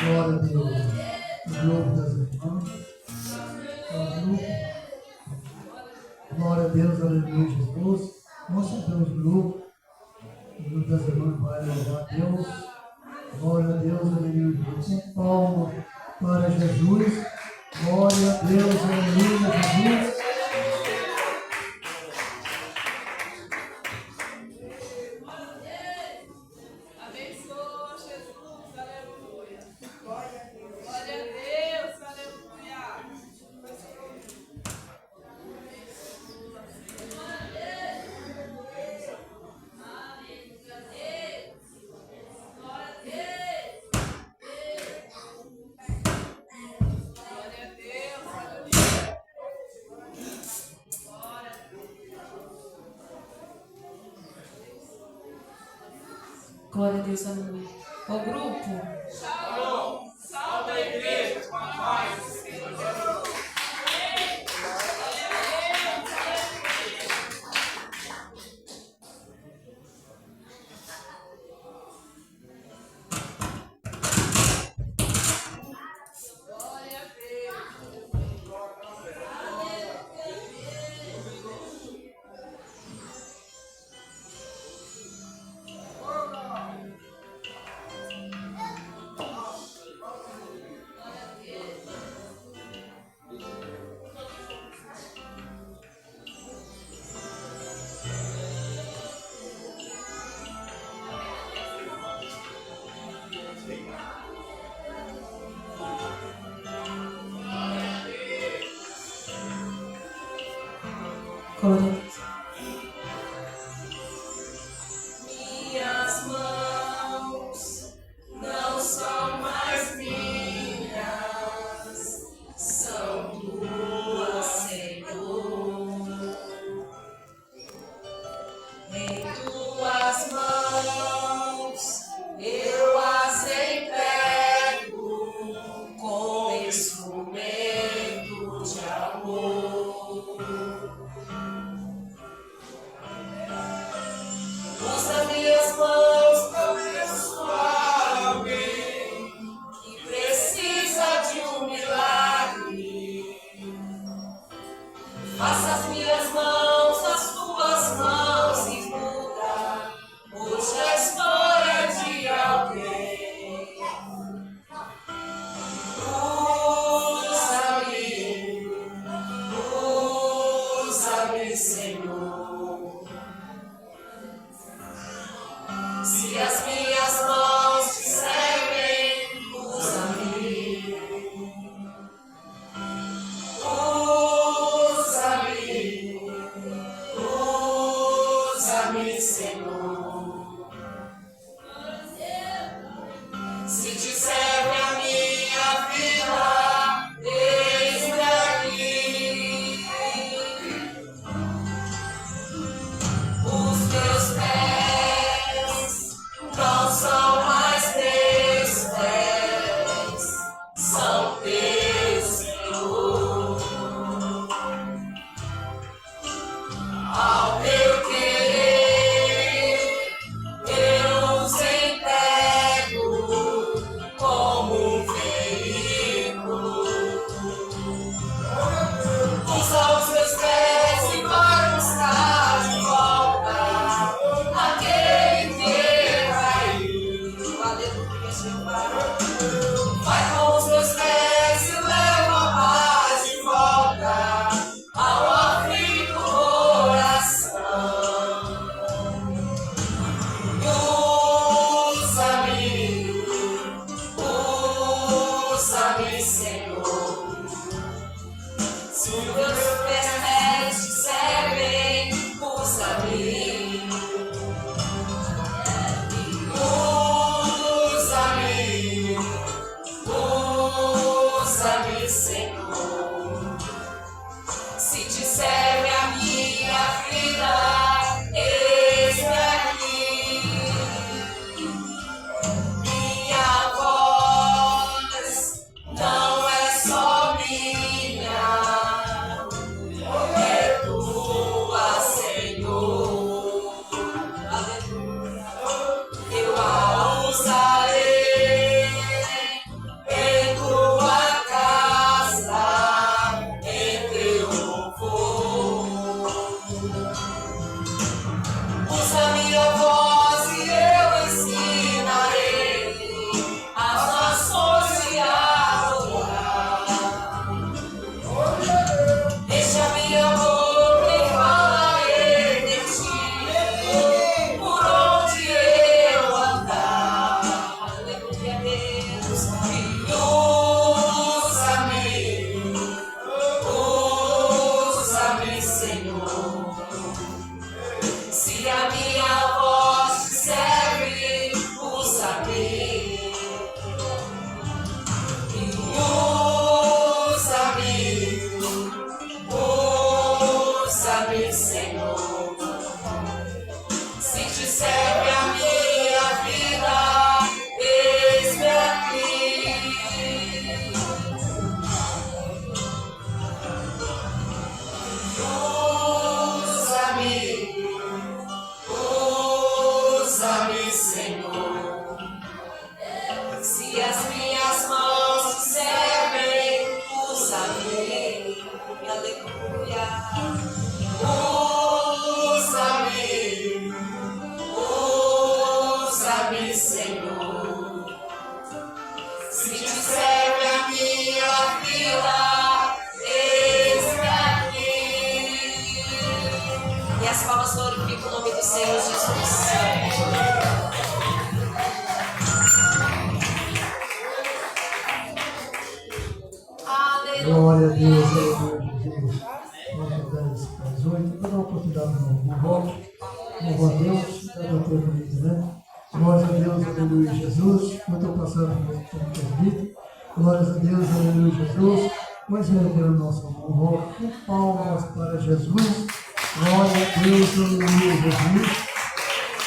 Glória a Deus. O grupo das irmãs. Glória a Deus, aleluia, Jesus. Nós sabemos o grupo das irmãs vai louvar a Deus. Glória a Deus, aleluia, Jesus. Sem palma para Jesus. Glória a Deus, aleluia, Jesus. Glória a Deus, aleluia. O grupo. Shalom. Salve a igreja com a paz do Senhor Jesus. Glória a Deus. Minhas mãos não são mais minhas, são tuas, Senhor. Em tuas mãos eu as entrego com instrumento de amor. Usa minhas mãos para abençoar alguém que precisa de um milagre. Faça as minhas mãos, as tuas mãos e muda hoje a história de alguém. Usa-me, Senhor. Se as minhas mãos te servem, usa-me. Usa-me, Senhor. Se te serve a minha vida, eis-me aqui. Os teus pés não usa-me, Senhor. Se as minhas mãos te servem, usa-me, aleluia. Usa-me, usa-me, Senhor. Se te serve a minha vida, eis-me aqui. E as palmas glorificam o nome do Senhor Jesus. Glória a Deus, aleluia, Jesus. Nosso 10, 8. Vou dar uma oportunidade no voto. Louva a Deus, cada tempo isso, né? Glória a Deus, aleluia, Jesus. Eu estou passando por esse presbítero. Glória a Deus, aleluia, Jesus. Vamos erguer o nosso voto com palmas para Jesus. Glória a Deus, aleluia, Jesus.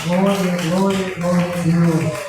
Glória, glória, glória a Deus.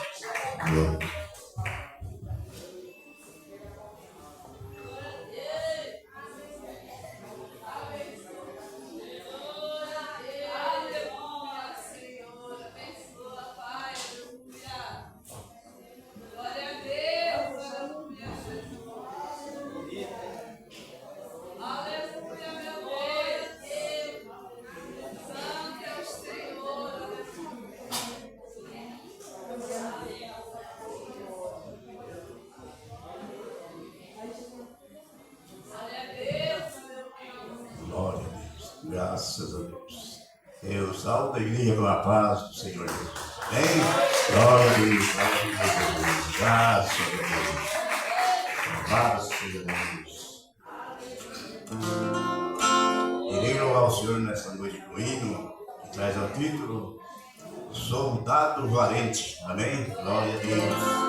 Graças a Deus. Deus, salve a igreja com a paz do Senhor Jesus. Amém? Glória a Deus, glória a Deus. Graças a Deus. Paz seja Deus. Irei louvar o Senhor nessa noite com o hino que traz o título Soldado Valente. Amém? Glória a Deus.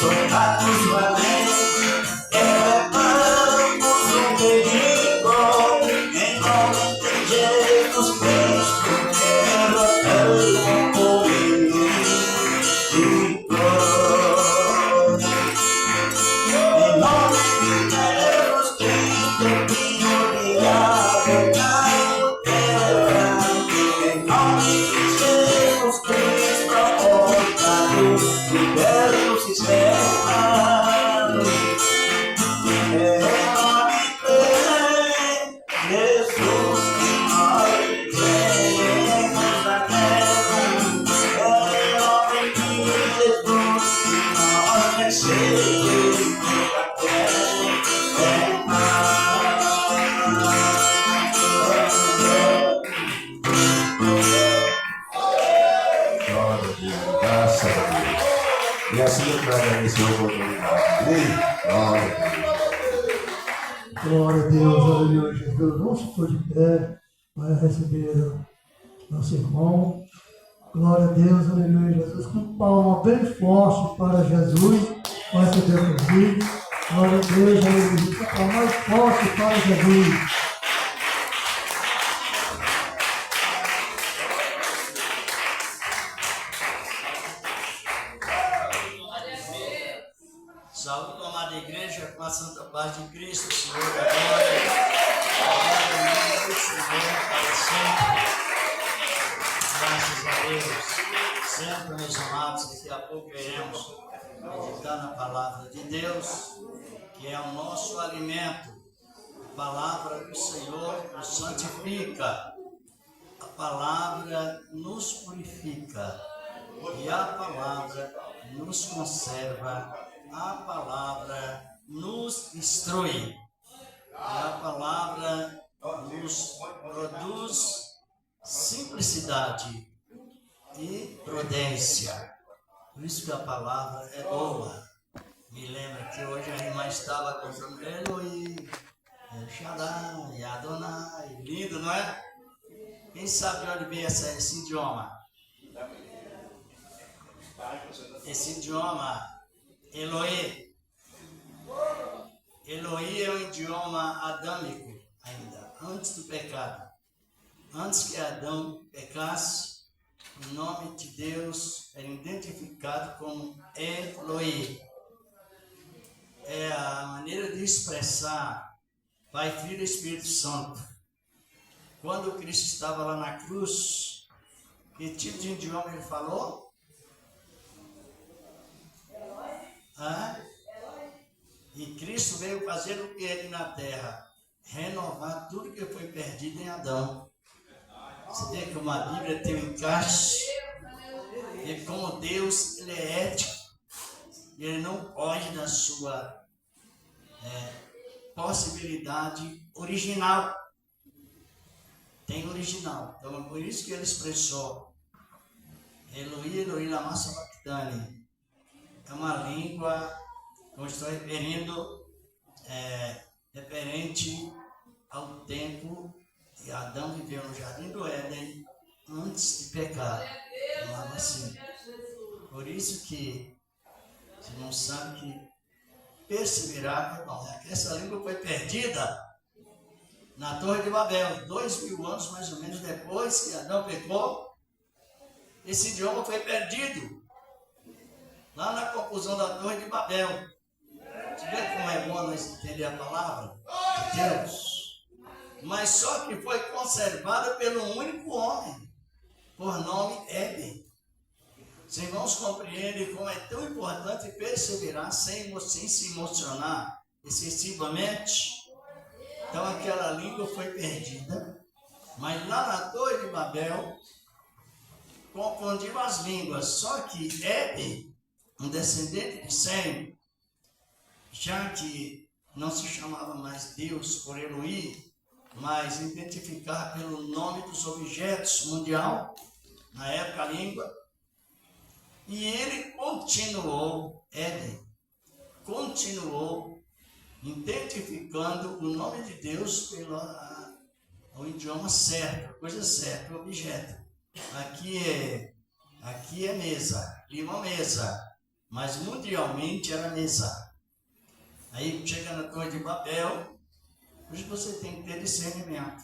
soldados valentes, elevamos um perigo, em nome de Jesus Cristo, derrotando o inimigo. Em nome de Jesus Cristo, que humilhado caiu terra. Em nome de Jesus Cristo, apontado, libera o sistema. É nome de Jesus que nós temos a terra. É nome de Jesus que nós recebemos a glória a Deus, graças a Deus. E assim eu quero agradecer a oportunidade. Glória a Deus. Glória a Deus, aleluia, Jesus. Vamos se pôr de pé para receber nosso irmão. Glória a Deus, aleluia, Jesus. Com palma bem forte para Jesus. Vai receber o convite. Glória a Deus, aleluia. Com palma mais forte para Jesus. Saúde, amada igreja, com a santa paz de Cristo, Senhor da glória. Glória ao Senhor para sempre. Graças a Deus. Sempre, meus amados, daqui a pouco iremos meditar na palavra de Deus, que é o nosso alimento. A palavra do Senhor nos santifica. A palavra nos purifica. E a palavra nos conserva. A palavra nos instrui. E a palavra nos produz simplicidade e prudência. Por isso que a palavra é boa. Me lembra que hoje a irmã estava cantando Eloi, El Shaddai, Adonai. Lindo, não é? Quem sabe onde veio esse idioma? Esse idioma Eloi. Eloi é um idioma adâmico ainda, antes do pecado. Antes que Adão pecasse, o nome de Deus era identificado como Eloi. É a maneira de expressar Pai, Filho e Espírito Santo. Quando Cristo estava lá na cruz, que tipo de idioma ele falou? E Cristo veio fazer o que ele na terra? Renovar tudo que foi perdido em Adão. Você vê como a Bíblia tem um encaixe. E como Deus, ele é ético. Ele não foge da sua possibilidade original. Tem original. Então é por isso que ele expressou Eloi, Eloi, lama sabachthani. É uma língua, como estou referindo, referente ao tempo que Adão viveu no Jardim do Éden antes de pecar. Falava assim. Por isso que você não sabe que perseverar, irmão, que essa língua foi perdida na Torre de Babel, 2000 anos mais ou menos depois que Adão pecou. Esse idioma foi perdido lá na conclusão da Torre de Babel. Você vê como é bom nós entender a palavra de Deus? Mas só que foi conservada pelo único homem, por nome Éden. Os irmãos compreendem como é tão importante perseverar sem se emocionar excessivamente. Então aquela língua foi perdida, mas lá na Torre de Babel confundiu as línguas. Só que Éden, um descendente de Sem, já que não se chamava mais Deus por Eloi, mas identificar pelo nome dos objetos mundial, na época a língua, e ele continuou, Éden, continuou identificando o nome de Deus pelo idioma certo, a coisa certa, o objeto. Aqui é mesa, ali uma mesa. mas mundialmente era mesa. Aí chega na Torre de Babel, hoje você tem que ter discernimento.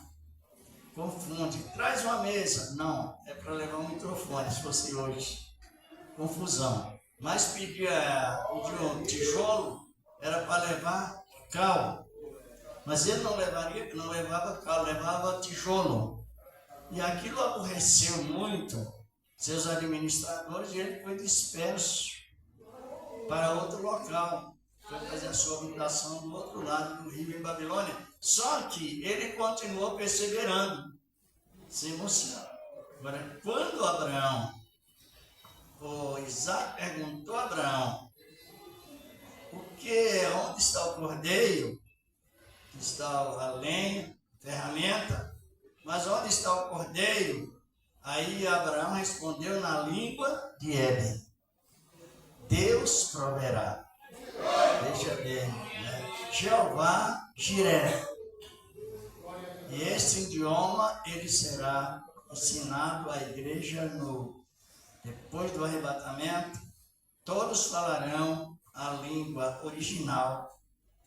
Confunde, traz uma mesa. Não, é para levar um microfone, se fosse hoje. Confusão. Mas pedia um tijolo, era para levar cal. Mas ele não levava cal, levava tijolo. E aquilo aborreceu muito seus administradores e ele foi disperso para outro local. Foi fazer a sua habitação do outro lado do rio, em Babilônia. Só que ele continuou perseverando, sem emoção. Agora, quando Isaac perguntou a Abraão, onde está o cordeiro? Está a lenha, a ferramenta, mas onde está o cordeiro? Aí Abraão respondeu na língua de Éden: Deus proverá. Veja bem, né? Jeová Jiré. E esse idioma ele será ensinado à igreja depois do arrebatamento. Todos falarão a língua original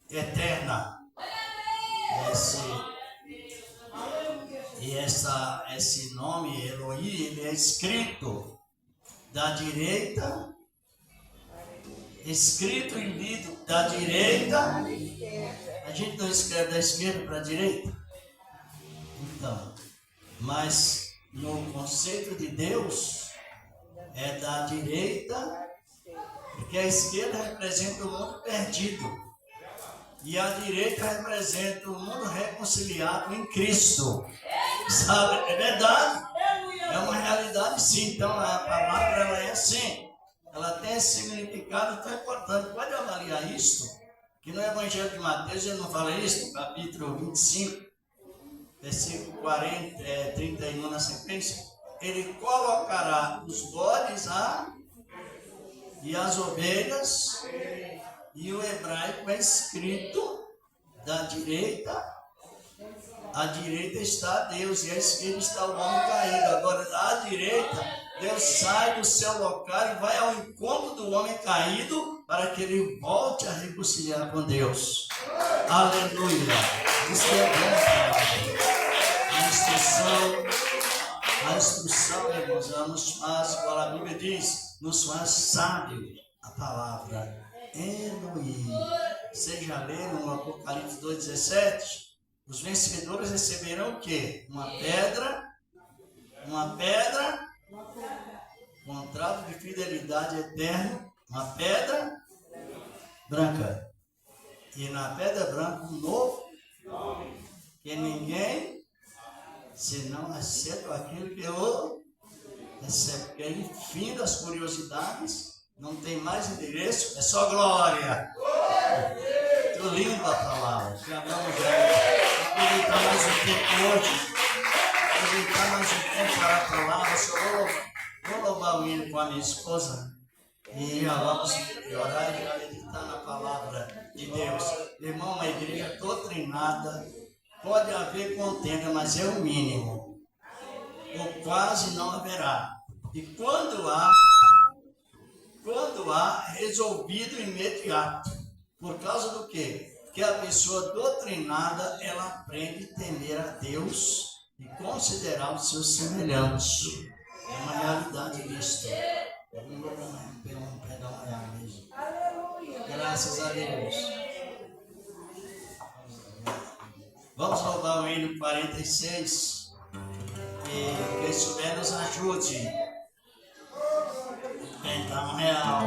eterna. Esse nome Elohim, ele é escrito da direita, escrito e lido da direita. A gente não escreve da esquerda para a direita. Então, mas no conceito de Deus é da direita, porque a esquerda representa o mundo perdido e a direita representa o mundo reconciliado em Cristo. Sabe? É verdade. É uma realidade, sim. Então a palavra ela é assim. Ela tem esse significado tão importante. Pode avaliar isto, que no Evangelho de Mateus ele não fala isso, no capítulo 25, versículo 31 na sequência. Ele colocará os bodes e as ovelhas, e o hebraico é escrito da direita. À direita está Deus e à esquerda está o homem caído. Agora, à direita, Deus sai do seu local e vai ao encontro do homem caído para que ele volte a reconciliar com Deus. Aleluia! Isso é bom. A instrução, irmãos, ela nos faz, como a Bíblia diz, nos faz sábio a palavra Elohim. Vocês já leram no Apocalipse 2,17? Os vencedores receberão o quê? Uma pedra, contrato de fidelidade eterno, uma pedra branca. E na pedra branca um novo, que ninguém, senão exceto aquele que eu recebo. Porque aí, fim das curiosidades, não tem mais endereço, é só glória. Muito linda a palavra. Chamamos já. Aproveitar mais um tempo hoje. Aproveitar mais um tempo para a palavra. Vou louvar o hino com a minha esposa. E já vamos orar e já meditar na palavra de Deus. Irmão, uma igreja doutrinada. Pode haver contenda, mas é o mínimo. Ou quase não haverá. E quando há resolvido imediato. Por causa do quê? Que a pessoa doutrinada, ela aprende a temer a Deus e considerar os seus semelhantes. É uma realidade disso. Perdão, é a mesmo. Graças a Deus. Vamos louvar o hino 46. E quem souber nos ajude. Então, real.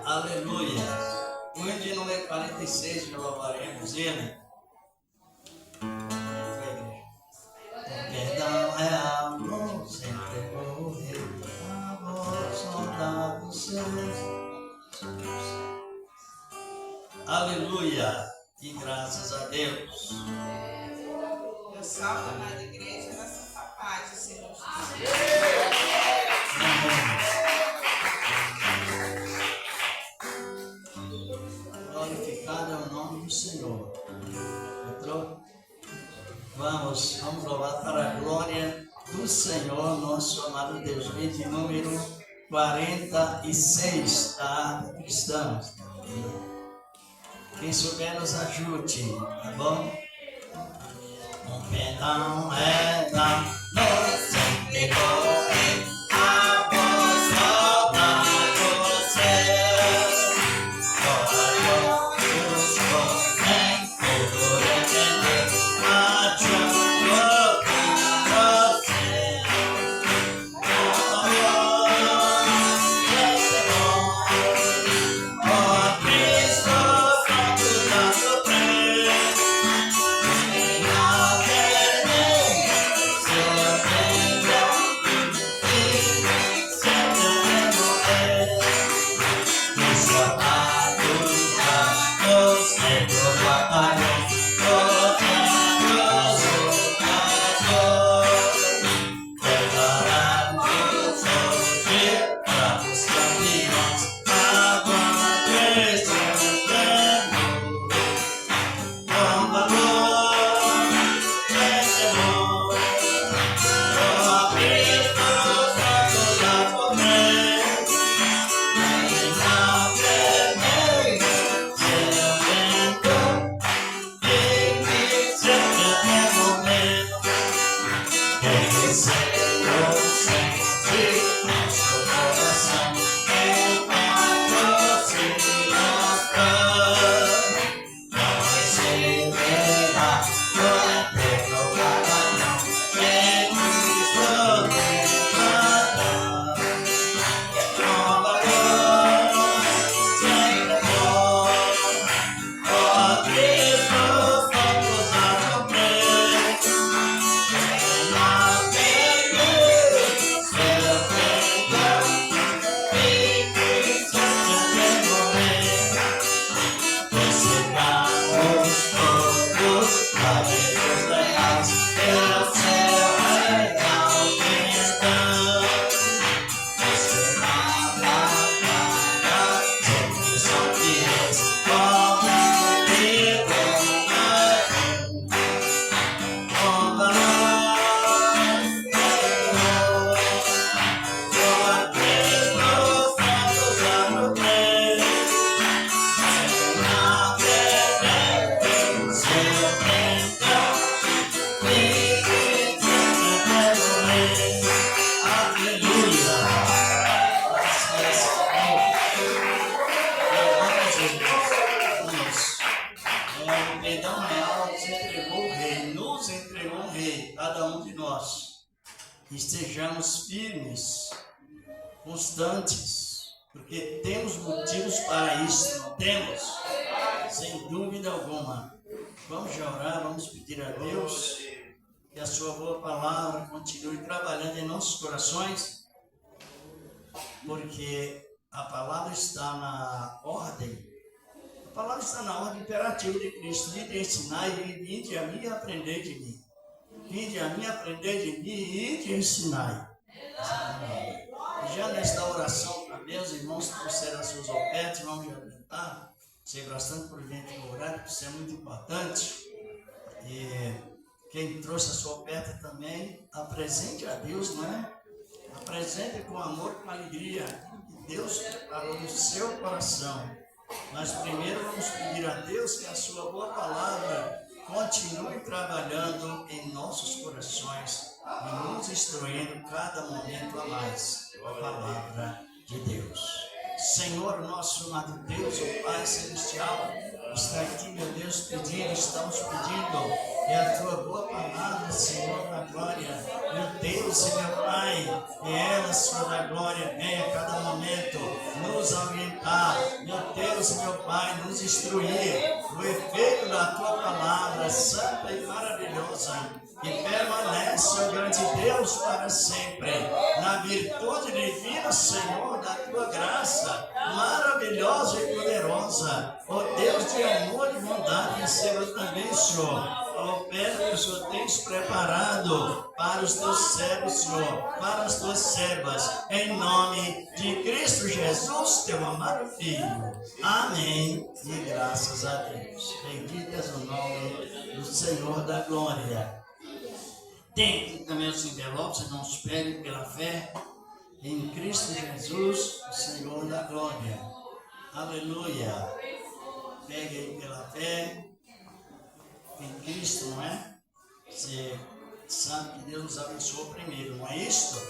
Aleluia. O hino de número 46, que louvaremos ele. Perdão real, não sempre correr. A voz soldado seus. Aleluia. E graças a Deus. Eu salvo a amada igreja na santa paz do Senhor Jesus. Glorificado é o nome do Senhor. Entrou? Vamos louvar para a glória do Senhor, nosso amado Deus. Vídeo número 46, tá? Cristãos. Quem souber nos ajude, tá bom? Um perdão é da noite, depois após voltar você. Agora eu estou nem por entender a Estejamos firmes, constantes, porque temos motivos para isso, não temos? Sem dúvida alguma. Vamos orar, vamos pedir a Deus que a sua boa palavra continue trabalhando em nossos corações, porque a palavra está na ordem. A palavra está na ordem imperativa de Cristo. Vinde ensinar e vinde a mim e aprender de mim. Vinde a mim, aprender de mim e te ensinai. E já nesta oração, para meus irmãos que trouxeram as suas ofertas, vamos adiantar, ser bastante prudente no horário, porque isso é muito importante. E quem trouxe a sua oferta também, apresente a Deus, não é? Apresente com amor, com alegria, que Deus preparou no seu coração. Mas primeiro vamos pedir a Deus que a sua boa palavra continue trabalhando em nossos corações e nos instruindo cada momento a mais a palavra de Deus. Senhor, nosso amado Deus, o Pai Celestial, está aqui, meu Deus, estamos pedindo que a tua boa palavra, Senhor, da glória, meu Deus e meu Pai, que ela, Senhor da glória, venha a cada momento nos orientar, meu Deus e meu Pai, nos instruir o efeito da tua palavra santa e maravilhosa, que permanece, ó grande Deus, para sempre, na virtude divina, Senhor, da tua graça maravilhosa e poderosa. Ó Deus de amor e bondade, receba também, Senhor, a oferta que o Senhor tens preparado para os teus servos, Senhor, para as tuas servas, em nome de Cristo Jesus, teu amado Filho. Amém. E graças a Deus. Bendito és o nome do Senhor da glória. Tem também os envelopes, não os peguem pela fé. em Cristo Jesus, o Senhor da glória. Aleluia. Pegue aí pela fé em Cristo, não é? Você sabe que Deus nos abençoou primeiro, não é isso?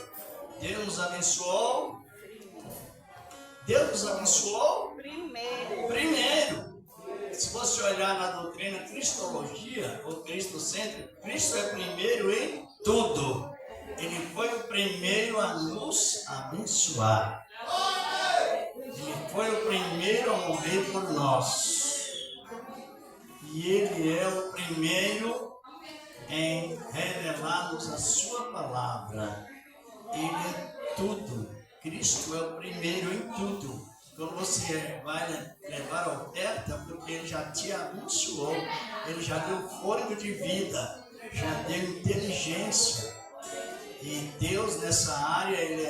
Deus nos abençoou. Deus nos abençoou primeiro. Se você olhar na doutrina cristologia ou cristocêntrica, Cristo é primeiro em tudo. Ele foi o primeiro a nos abençoar. Ele foi o primeiro a morrer por nós. E Ele é o primeiro em revelar-nos a sua palavra. Ele é tudo. Cristo é o primeiro em tudo. Quando você vai levar a oferta, porque Ele já te abençoou, Ele já deu fôlego de vida, já deu inteligência. E Deus nessa área, Ele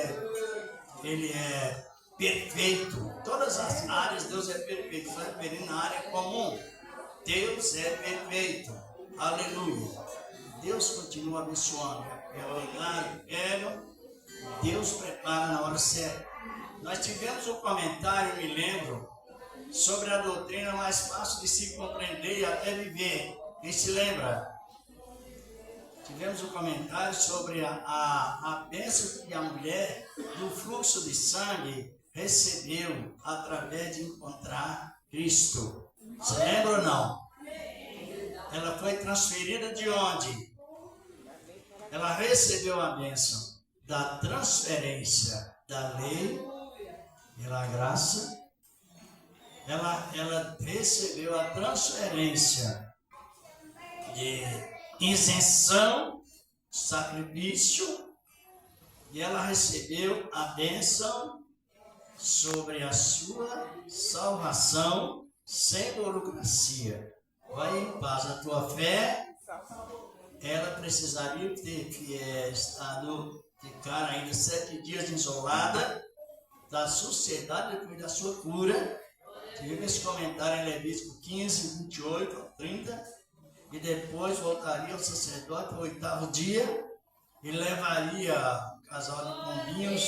é perfeito. Todas as áreas Deus é perfeito. Só referindo na área comum. Deus é perfeito. Aleluia. Deus continua abençoando. Deus prepara na hora certa. Nós tivemos um comentário, me lembro, sobre a doutrina mais fácil de se compreender e até viver. Quem se lembra? Tivemos um comentário sobre a bênção que a mulher do fluxo de sangue recebeu através de encontrar Cristo. Você lembra ou não? Ela foi transferida de onde? Ela recebeu a bênção da transferência da lei pela graça. Ela recebeu a transferência de isenção, sacrifício, e ela recebeu a bênção sobre a sua salvação sem burocracia. Vai em paz. A tua fé, ela precisaria ter ficar ainda 7 dias isolada da sociedade depois da sua cura. Tive esse comentário em Levítico 15, 28 a 30. E depois voltaria ao sacerdote no 8º dia e levaria o casal de pombinhos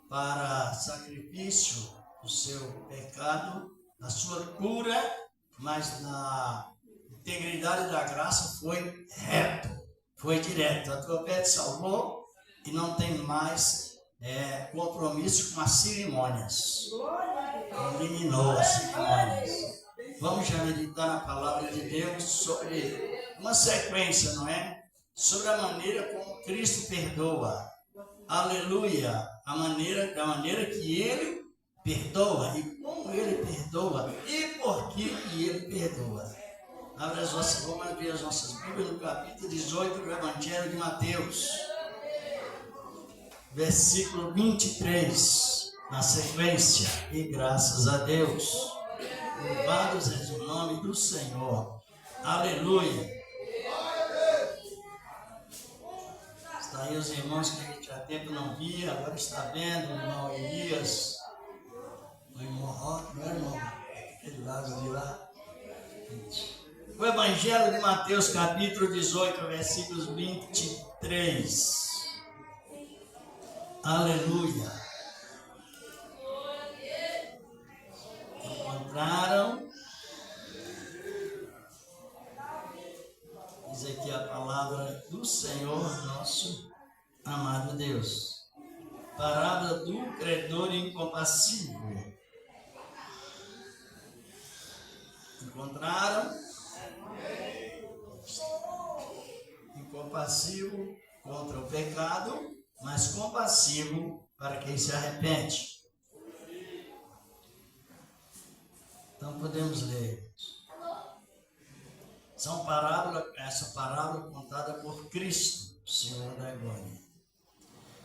para sacrifício do seu pecado, da sua cura, mas na integridade da graça foi reto, foi direto. A tua fé te salvou e não tem mais compromisso com as cerimônias. Eliminou as cerimônias. Vamos já meditar na palavra de Deus sobre uma sequência, não é? Sobre a maneira como Cristo perdoa. Aleluia! Da maneira que Ele perdoa e como Ele perdoa e por que Ele perdoa. Vamos abrir as nossas Bíblias no capítulo 18 do Evangelho de Mateus. Versículo 23, na sequência. E graças a Deus. Louvado seja o nome do Senhor. Aleluia. Está aí os irmãos que a gente há tempo não via, agora está vendo, o irmão Elias, o irmão Roque, meu irmão, aquele lado de lá. O Evangelho de Mateus, capítulo 18, versículos 23. Aleluia. Encontraram, diz aqui a palavra do Senhor nosso amado Deus. Parábola do credor incompassível. Encontraram? Incompassível contra o pecado, mas compassivo para quem se arrepende. Então podemos ler. Essa parábola contada por Cristo, Senhor da glória.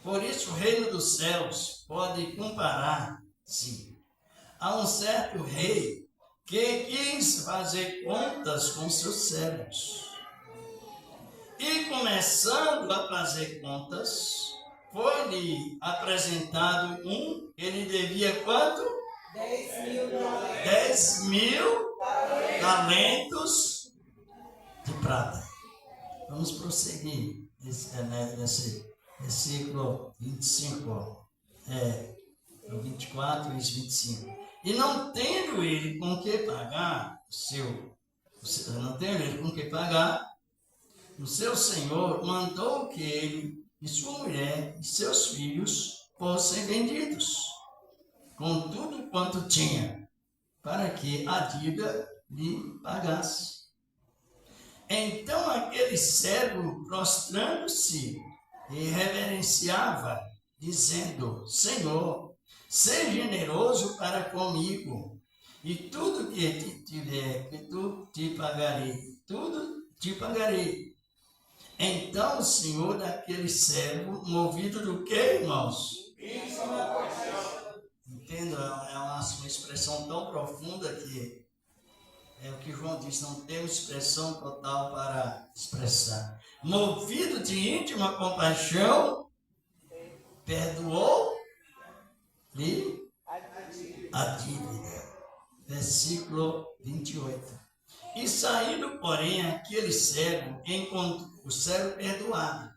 Por isso o reino dos céus pode comparar-se a um certo rei que quis fazer contas com seus servos. E começando a fazer contas, foi-lhe apresentado ele devia quanto? 10.000 talentos de prata. Vamos prosseguir nesse versículo 25. No 24 e 25. E não tendo ele com que pagar o seu senhor mandou que ele e sua mulher e seus filhos fossem vendidos, com tudo quanto tinha, para que a dívida lhe pagasse. Então aquele servo, prostrando-se, e reverenciava, dizendo: Senhor, seja generoso para comigo, e tudo que tiver, que tu te pagarei, tudo te pagarei. Então o senhor daquele servo, movido do que, irmãos? Entendo, é uma expressão tão profunda que é o que João diz, não temos expressão total para expressar. Movido de íntima compaixão, perdoou-lhe a dívida. Versículo 28. E saindo, porém, aquele servo, o servo perdoado.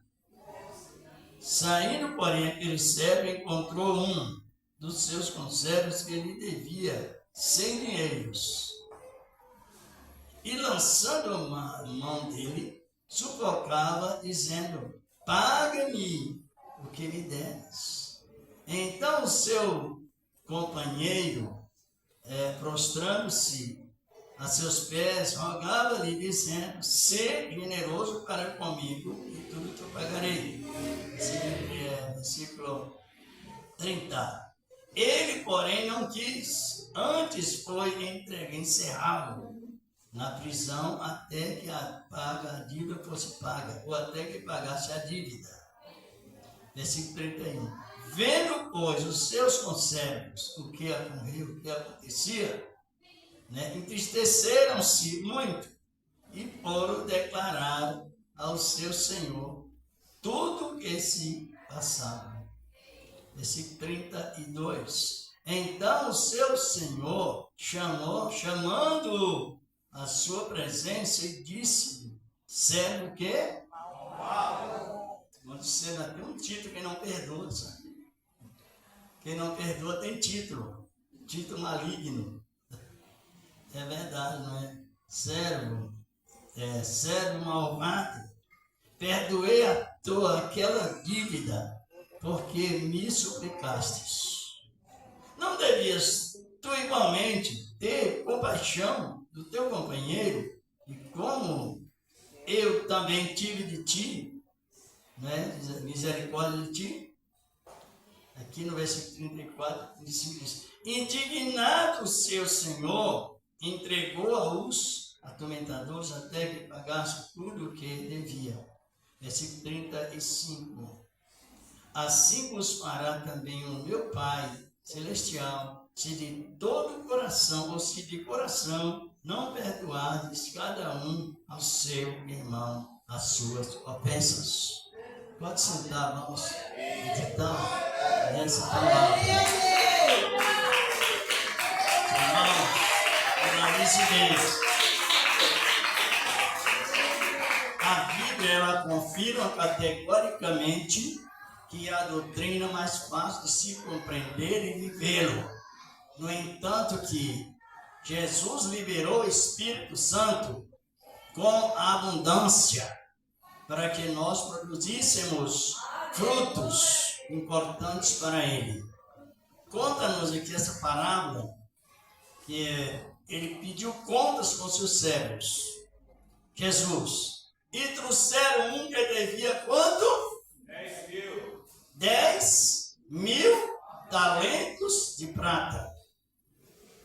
Saindo, porém, aquele servo encontrou um dos seus conservos que lhe devia 100 dinheiros. E lançando a mão dele, sufocava, dizendo: paga-me o que me deves. Então o seu companheiro, prostrando-se a seus pés, rogava-lhe, dizendo: sê generoso para comigo, e tudo te pagarei. Versículo 30. Ele, porém, não quis, antes foi encerrado na prisão até que a dívida fosse paga, ou até que pagasse a dívida. Versículo 31. Vendo, pois, os seus conservos o que ocorreu, o que acontecia, entristeceram-se muito e foram declarar ao seu senhor tudo o que se passava. Versículo 32. Então o seu senhor chamando-o à sua presença e disse: servo que? Quando você ainda tem um título, quem não perdoa, sabe? Quem não perdoa tem título maligno. É verdade, não é? Servo malvado, perdoei a tua aquela dívida, porque me suplicastes. Não devias tu igualmente ter compaixão do teu companheiro, e como eu também tive de ti, misericórdia de ti? Aqui no versículo 34, diz: indignado o seu senhor, entregou aos atormentadores até que pagasse tudo o que devia. Versículo 35. Assim vos fará também o meu Pai Celestial, se de todo o coração, ou se de coração, não perdoardes cada um ao seu irmão as suas ofensas. Pode sentar, vamos meditar nessa palavra. Irmãos, analise bem. A Bíblia, ela confirma categoricamente que é a doutrina mais fácil de se compreender e vivê-lo. No entanto, que Jesus liberou o Espírito Santo com abundância para que nós produzíssemos frutos importantes para Ele. Conta-nos aqui essa parábola que ele pediu contas com seus servos, Jesus, e trouxeram um que devia quanto? 10.000 talentos de prata.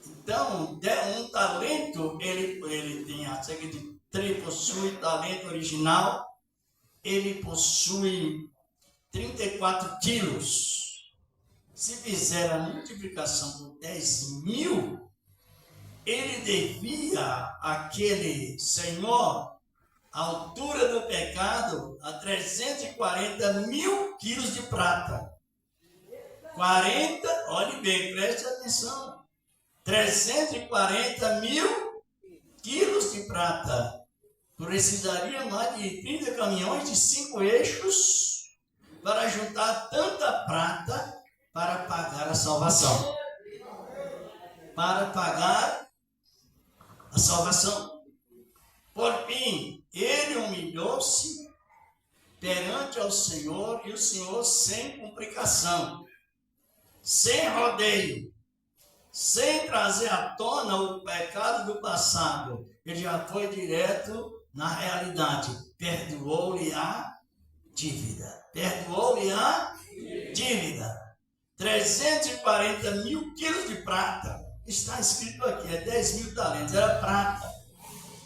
Então, um talento, ele tem a cerca de 3, possui talento original, ele possui 34 quilos. Se fizer a multiplicação por 10.000, ele devia àquele senhor a altura do pecado a 340.000 quilos de prata. Olhe bem, preste atenção. 340.000 quilos de prata. Precisaria mais de 30 caminhões de 5 eixos para juntar tanta prata para pagar a salvação. Para pagar a salvação. Por fim, ele humilhou-se perante ao Senhor, e o Senhor sem complicação, sem rodeio, sem trazer à tona o pecado do passado. Ele já foi direto na realidade. Perdoou-lhe a dívida. Perdoou-lhe a dívida. 340 mil quilos de prata. Está escrito aqui, é 10 mil talentos. Era prata.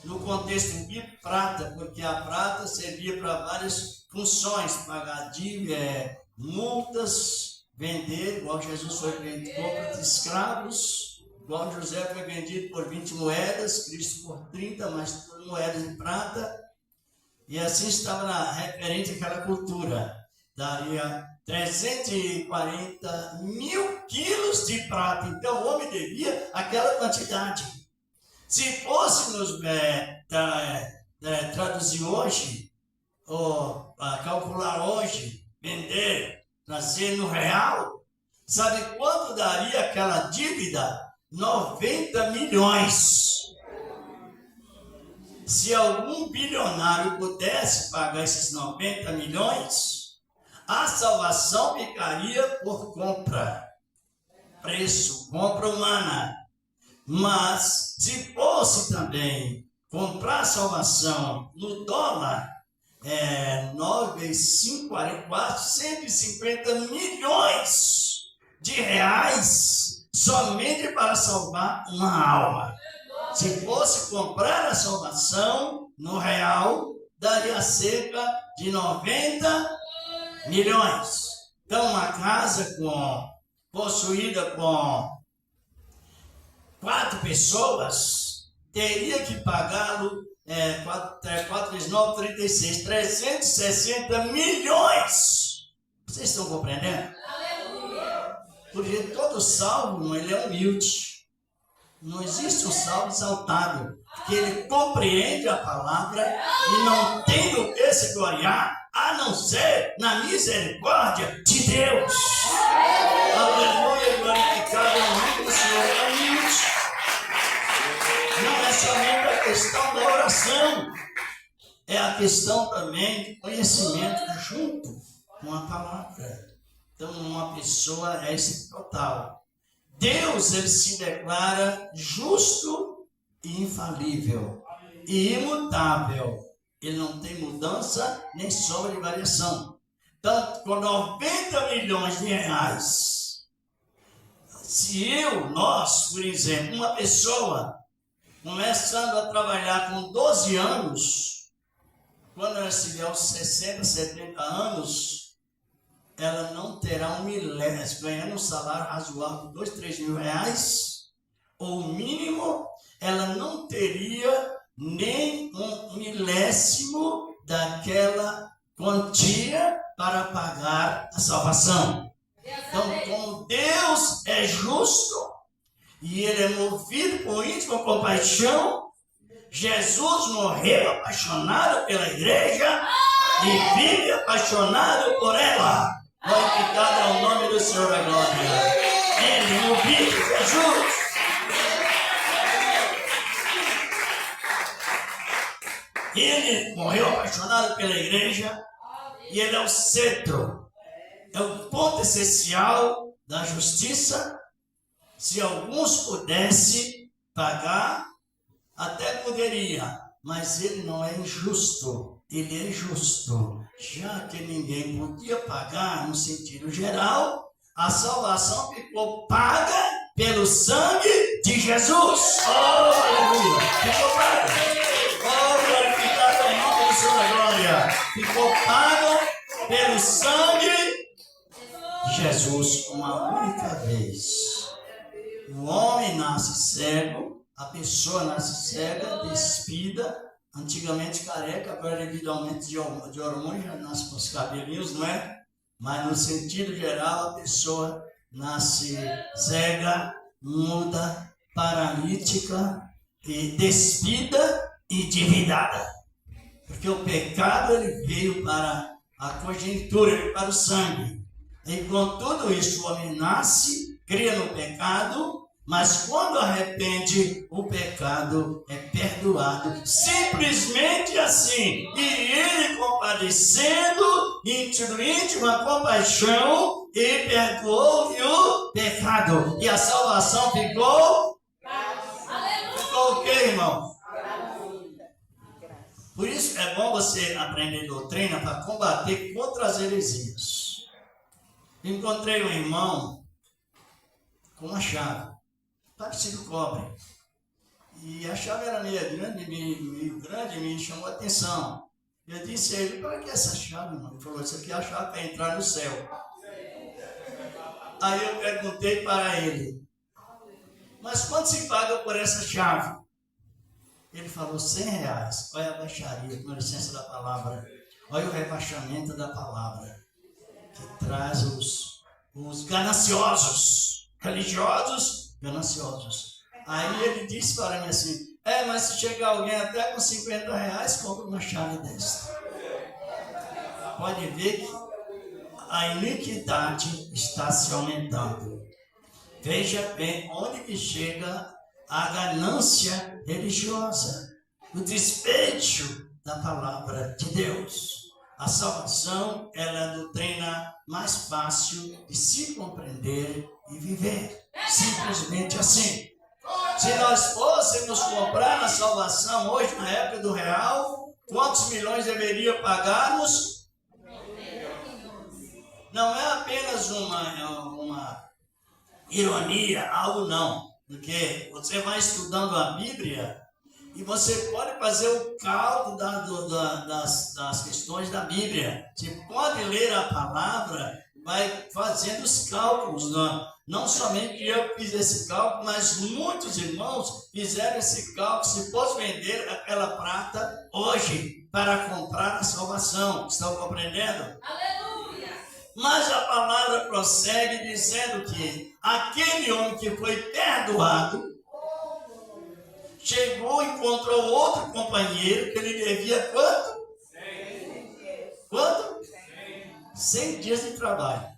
No contexto bíblico, prata, porque a prata servia para várias funções. Pagar dívida, multas, vender, igual Jesus foi vendido, compra de escravos, igual José foi vendido por 20 moedas, Cristo por 30, mas moedas de prata. E assim estava referente àquela cultura. Daria 340 mil quilos de prata. Então o homem devia aquela quantidade. Se fôssemos traduzir hoje, ou calcular hoje, vender, trazer no real, sabe quanto daria aquela dívida? 90 milhões. Se algum bilionário pudesse pagar esses 90 milhões, a salvação ficaria por compra, preço, compra humana. Mas se fosse também comprar a salvação no dólar, 9, 5, 44, 150 milhões de reais somente para salvar uma alma. Se fosse comprar a salvação no real, daria cerca de 90 milhões. Então, uma casa possuída com 4 pessoas teria que pagá-lo 4 vezes 9, 36, 360 milhões. Vocês estão compreendendo? Porque todo salvo, ele é humilde. Não existe um salvo exaltado, porque ele compreende a palavra e não tem do que se gloriar, a não ser na misericórdia de Deus. Aleluia, glorificado é o nome do Senhor. É humilde. Não é somente a questão da oração, é a questão também de conhecimento junto com a palavra. Então, uma pessoa é esse total. Deus, ele se declara justo e infalível e imutável. Ele não tem mudança nem sombra de variação. Então, com 90 milhões de reais, se nós, por exemplo, uma pessoa começando a trabalhar com 12 anos, quando ela estiver aos 60, 70 anos, ela não terá um milésimo, ganhando um salário razoável de 2, 3 mil reais, ou mínimo, ela não teria nem um milésimo daquela quantia para pagar a salvação. Então, como Deus é justo, e ele é movido por íntima compaixão, Jesus morreu apaixonado pela igreja e vive apaixonado por ela. Glorificado é o nome do Senhor da glória. Ele movido Jesus. Ele morreu apaixonado pela igreja e ele é o cetro, é o ponto essencial da justiça. Se alguns pudessem pagar, até poderia, mas ele não é injusto, ele é justo. Já que ninguém podia pagar no sentido geral, a salvação ficou paga pelo sangue de Jesus. Oh, aleluia! Ficou paga. Oh, glorificado é o nome do Senhor da glória. Ficou pago pelo sangue de Jesus uma única vez. O homem nasce cego, a pessoa nasce cega, despida, antigamente careca, agora devido ao aumento de hormônio já nasce com os cabelinhos, não é? Mas no sentido geral, a pessoa nasce cega, muda, paralítica, e despida e endividada. Porque o pecado ele veio para a conjuntura, ele para o sangue. E com tudo isso, o homem nasce, cria no pecado, mas quando arrepende, o pecado é perdoado. Simplesmente assim. E ele, compadecendo, de íntima compaixão, e perdoou-lhe o pecado. E a salvação ficou? Ficou o quê, irmão? Por isso é bom você aprender doutrina para combater contra as heresias. Encontrei um irmão com uma chave, parecido cobre. E a chave era meio grande, me chamou a atenção. Eu disse a ele, para que essa chave, irmão? Ele falou, isso aqui é a chave para entrar no céu. Aí eu perguntei para ele, mas quanto se paga por essa chave? Ele falou, R$100. Olha a baixaria, com licença da palavra. Olha o rebaixamento da palavra. Que traz os gananciosos, religiosos, gananciosos. Aí ele disse para mim assim, mas se chegar alguém até com R$50, compra uma chave dessa. Pode ver que a iniquidade está se aumentando. Veja bem onde que chega a ganância religiosa, o despejo da palavra de Deus. A salvação ela é a doutrina mais fácil de se compreender e viver. Simplesmente assim. Se nós fôssemos comprar a salvação hoje, na época do real, quantos milhões deveria pagarmos? Não é apenas uma ironia, algo não. Porque você vai estudando a Bíblia e você pode fazer o cálculo das questões da Bíblia. Você pode ler a palavra, vai fazendo os cálculos. Não somente eu fiz esse cálculo, mas muitos irmãos fizeram esse cálculo. Se fosse vender aquela prata hoje para comprar a salvação. Estão compreendendo? Aleluia! Mas a palavra prossegue dizendo que aquele homem que foi perdoado chegou e encontrou outro companheiro que ele devia quanto? 100 dias. Quanto? 100 dias de trabalho.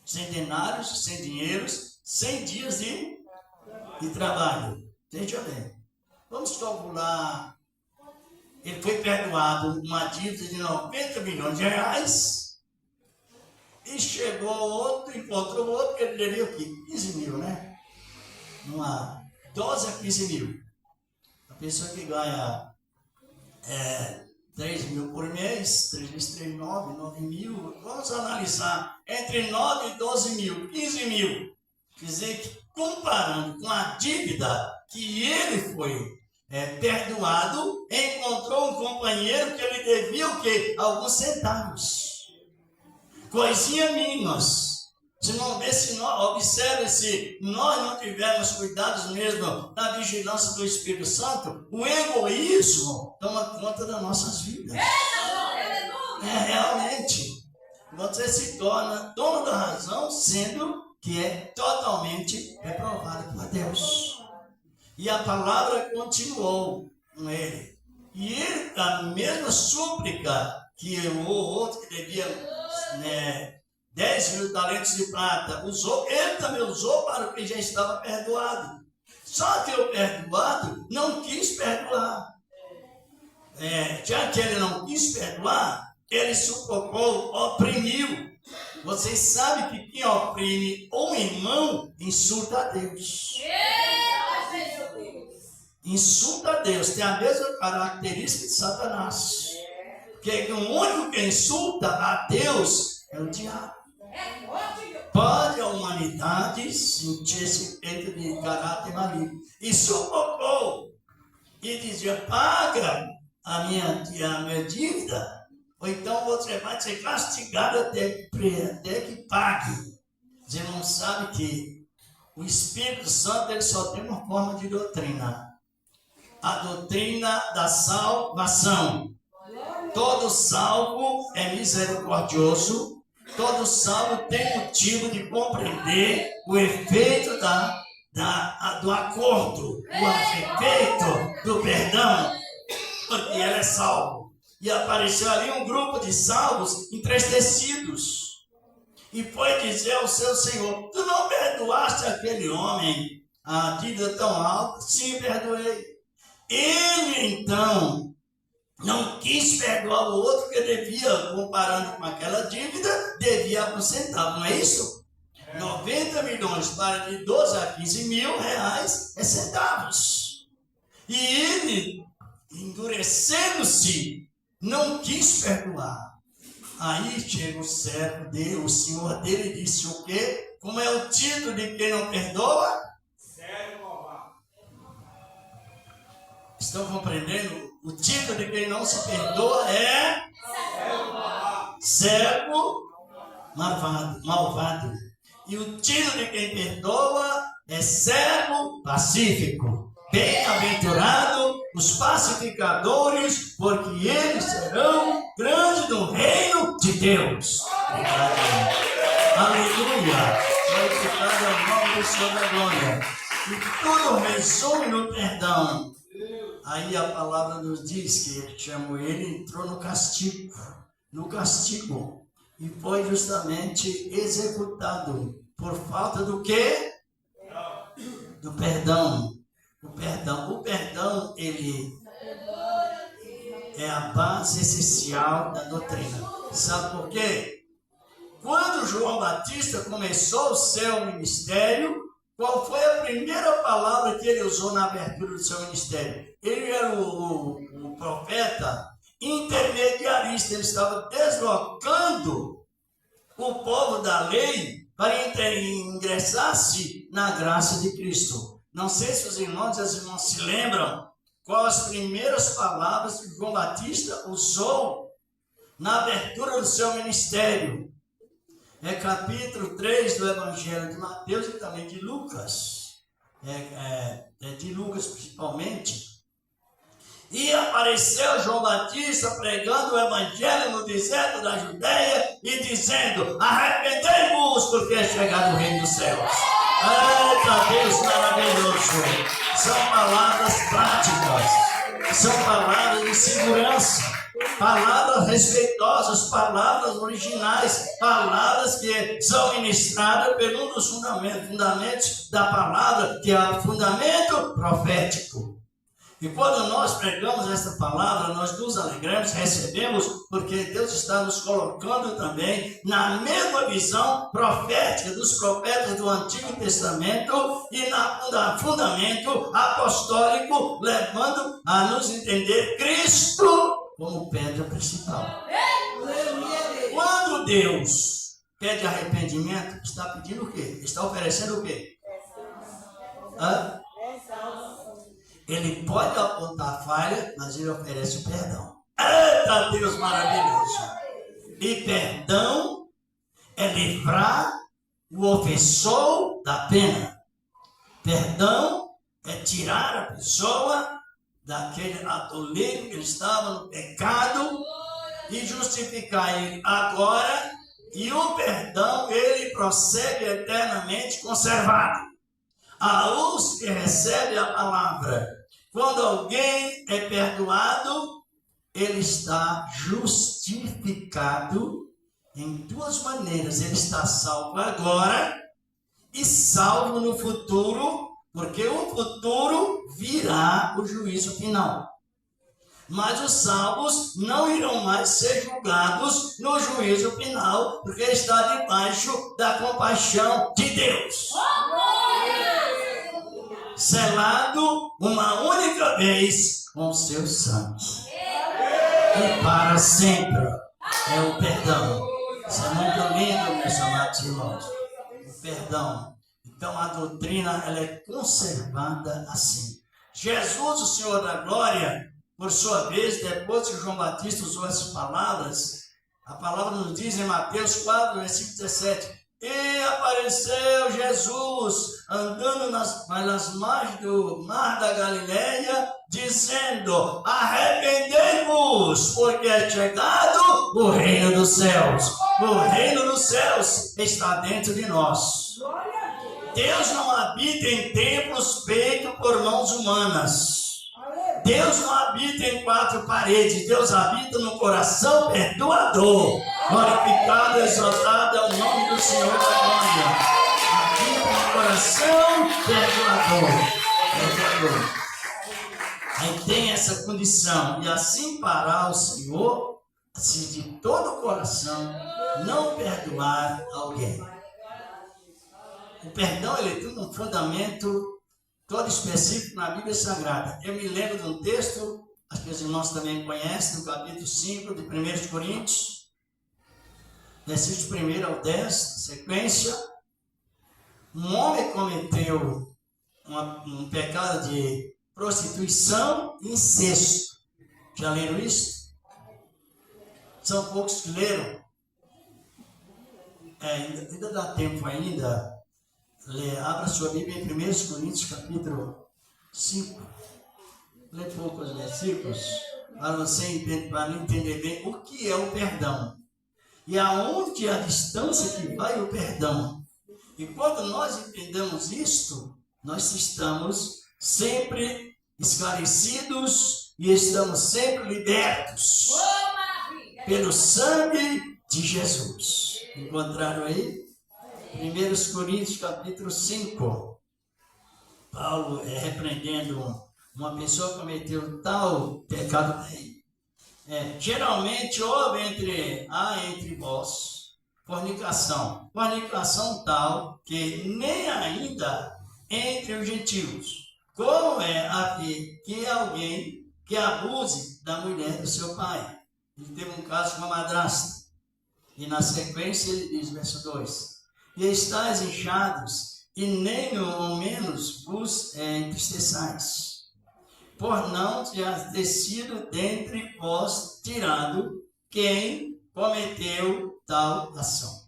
100 denários, 100 dinheiros, 100 dias de trabalho. Veja bem. Vamos calcular. Ele foi perdoado uma dívida de 90 milhões de reais. E chegou outro, encontrou outro que ele devia o quê? 15 mil, né? 12 a 15 mil. A pessoa que ganha 3 mil por mês, 3 vezes 3, 9 mil. Vamos analisar entre 9 e 12 mil, 15 mil. Quer dizer que comparando com a dívida que ele foi perdoado, encontrou um companheiro que ele devia o quê? Alguns centavos. Coisinha mínimas. Observe se nós não tivermos cuidados mesmo da vigilância do Espírito Santo, o egoísmo toma conta das nossas vidas. Realmente. Você se torna dono da razão, sendo que é totalmente reprovado por Deus. E a palavra continuou com ele. E ele, a mesma súplica que o outro que devia 10 mil talentos de prata usou, ele também usou para o que já estava perdoado. Só que o perdoado não quis perdoar. Já que ele não quis perdoar, ele sufocou, oprimiu. Vocês sabem que quem oprime um irmão insulta a Deus. Insulta a Deus, tem a mesma característica de Satanás. Porque o único que insulta a Deus é o diabo. Pode a humanidade sentir esse espírito de caráter maligno. E sufocou. E dizia, paga a minha dívida, ou então você vai ser castigado até que pague. Você não sabe que o Espírito Santo ele só tem uma forma de doutrina. A doutrina da salvação. Todo salvo é misericordioso. Todo salvo tem motivo de compreender o efeito do acordo, o efeito do perdão, porque ele é salvo. E apareceu ali um grupo de salvos entristecidos. e foi dizer ao seu senhor: tu não perdoaste aquele homem a dívida tão alta? Sim, perdoei. Ele então não quis perdoar o outro que devia, comparando com aquela dívida, devia alguns centavos, não é isso? 90 milhões para de 12 a 15 mil reais é centavos. E ele, endurecendo-se, não quis perdoar. Aí chega o servo dele, o senhor dele, e disse o quê? Como é o título de quem não perdoa? Estão compreendendo? O título de quem não se perdoa é servo malvado. E o título de quem perdoa é servo pacífico. Bem-aventurado os pacificadores, porque eles serão grandes no reino de Deus. Aleluia! Glorificado é o nome do Senhor da glória. E tudo resume no perdão. Aí a palavra nos diz que ele chamou ele, entrou no castigo, e foi justamente executado por falta do quê? Do perdão. O perdão, ele é a base essencial da doutrina. Sabe por quê? Quando João Batista começou o seu ministério, qual foi a primeira palavra que ele usou na abertura do seu ministério? Ele era o profeta intermediarista. Ele estava deslocando o povo da lei para ingressasse na graça de Cristo. Não sei se os irmãos e as irmãs se lembram quais as primeiras palavras que João Batista usou na abertura do seu ministério. É capítulo 3 do Evangelho de Mateus e também de Lucas. É de Lucas principalmente. E apareceu João Batista pregando o Evangelho no deserto da Judéia e dizendo: arrependei-vos, porque é chegado o reino dos céus. Eita Deus maravilhoso! São palavras práticas, são palavras de segurança, palavras respeitosas, palavras originais, palavras que são ministradas por um dos fundamentos da palavra, que é o fundamento profético. E quando nós pregamos esta palavra, nós nos alegramos, recebemos, porque Deus está nos colocando também na mesma visão profética dos profetas do Antigo Testamento e na fundamento apostólico, levando a nos entender Cristo como pedra principal. Quando Deus pede arrependimento, está pedindo o quê? Está oferecendo o quê? Ele pode apontar falha, mas ele oferece o perdão. Eita Deus maravilhoso! E perdão é livrar o ofensor da pena. Perdão é tirar a pessoa daquele atoleiro que ele estava no pecado e justificar ele agora. E o perdão, ele prossegue eternamente conservado. Aos que recebem a palavra, quando alguém é perdoado, ele está justificado em duas maneiras. Ele está salvo agora e salvo no futuro, porque o futuro virá o juízo final. Mas os salvos não irão mais ser julgados no juízo final, porque está debaixo da compaixão de Deus. Selado uma única vez com seu sangue. E para sempre é o perdão. Isso é muito lindo, meus amados irmãos. O perdão. Então a doutrina ela é conservada assim. Jesus, o Senhor da glória, por sua vez, depois que João Batista usou essas palavras, a palavra nos diz em Mateus 4, versículo 17: e apareceu Jesus andando nas margens do mar da Galileia, dizendo: arrependei-vos, porque é chegado o reino dos céus. O reino dos céus está dentro de nós. Deus não habita em templos feitos por mãos humanas. Deus não habita em quatro paredes. Deus habita no coração perdoador. Glorificado, exaltado é o nome do Senhor da glória. Aqui tem coração perdoador. Aí tem essa condição. E assim fará o Senhor, se de todo o coração não perdoar alguém. O perdão, ele tem um fundamento todo específico na Bíblia Sagrada. Eu me lembro de um texto, acho que os irmãos também conhecem, no capítulo 5 de 1 Coríntios, versículos 1 ao 10, sequência. Um homem cometeu um pecado de prostituição e incesto. Já leram isso? São poucos que leram. Ainda dá tempo ainda. Abra sua Bíblia em 1 Coríntios capítulo 5. Lê poucos versículos para você entender bem o que é o perdão. E aonde é a distância que vai o perdão. E quando nós entendemos isto, nós estamos sempre esclarecidos e estamos sempre libertos pelo sangue de Jesus. Encontraram aí? 1 Coríntios capítulo 5. Paulo repreendendo uma pessoa que cometeu tal pecado. Geralmente houve entre vós fornicação. Fornicação tal que nem ainda entre os gentios. Como é haver que alguém que abuse da mulher do seu pai? Ele teve um caso com a madrasta. E na sequência ele diz, verso 2: E estáis inchados, e nem ao menos vos entristeçais, por não ter sido dentre vós tirado quem cometeu tal ação.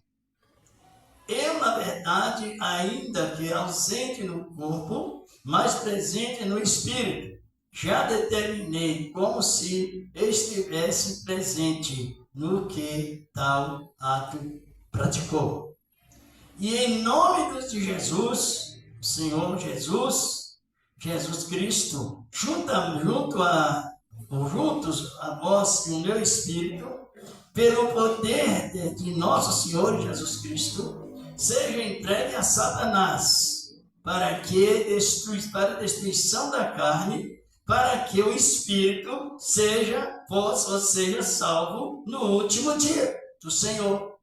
Eu, na verdade, ainda que ausente no corpo, mas presente no espírito, já determinei como se estivesse presente no que tal ato praticou. E em nome de Jesus, Senhor Jesus Cristo, juntos a vós e o meu espírito, pelo poder de nosso Senhor Jesus Cristo, seja entregue a Satanás, para a destruição da carne, para que o espírito seja salvo no último dia do Senhor.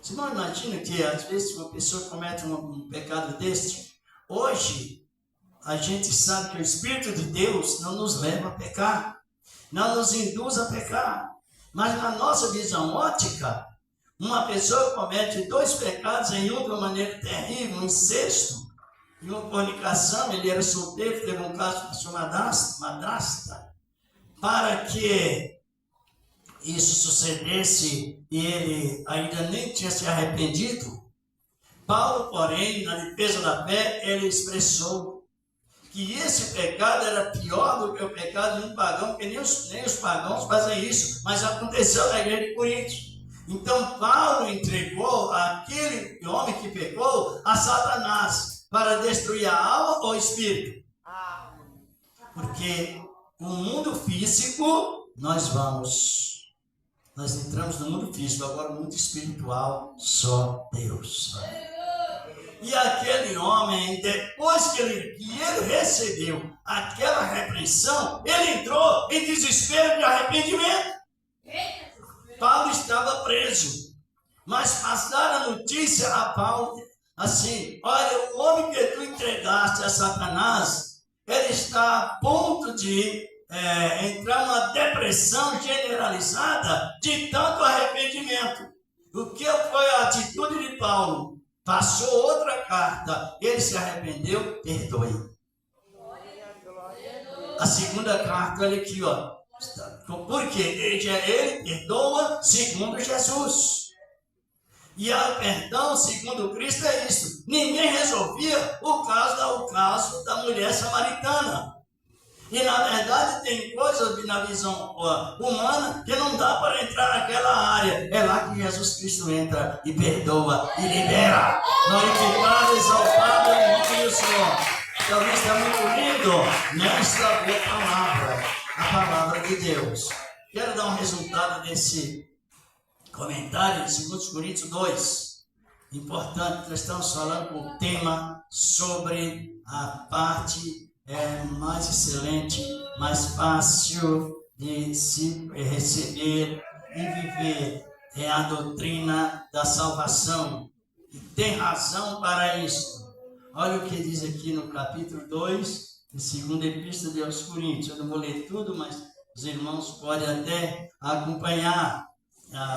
Você não imagina que às vezes uma pessoa comete um pecado deste? Hoje, a gente sabe que o Espírito de Deus não nos leva a pecar, não nos induz a pecar. Mas na nossa visão ótica, uma pessoa comete 2 pecados em um de uma maneira terrível, um incesto, e uma fornicação. Ele era solteiro, teve um caso com a sua madrasta, para que isso sucedesse e ele ainda nem tinha se arrependido. Paulo, porém, na defesa da fé, ele expressou que esse pecado era pior do que o pecado de um pagão, porque nem os pagãos fazem isso, mas aconteceu na igreja de Corinto. Então Paulo entregou aquele homem que pecou a Satanás para destruir a alma ou o espírito. Porque o mundo físico nós entramos no mundo físico, agora o mundo espiritual só Deus. E aquele homem, depois que ele recebeu aquela repreensão, ele entrou em desespero de arrependimento. Paulo estava preso, mas passaram a notícia a Paulo assim: olha, o homem que tu entregaste a Satanás, ele está a ponto de entrar numa depressão generalizada de tanto arrependimento. O que foi a atitude de Paulo? Passou outra carta, ele se arrependeu, perdoe. A segunda carta, olha aqui, ó. Porque ele perdoa segundo Jesus. E o perdão segundo Cristo é isso. Ninguém resolvia o caso da mulher samaritana. E na verdade tem coisas na visão humana que não dá para entrar naquela área. É lá que Jesus Cristo entra e perdoa e libera. Glorificado, exaltado é o nome do Senhor. Então isso é muito lindo nesta palavra, a palavra de Deus. Quero dar um resultado desse comentário de 2 Coríntios 2. Importante, nós estamos falando com o tema sobre a parte mais excelente, mais fácil de se receber e viver. É a doutrina da salvação. E tem razão para isso. Olha o que diz aqui no capítulo 2, de 2ª Epístola de aos Coríntios. Eu não vou ler tudo, mas os irmãos podem até acompanhar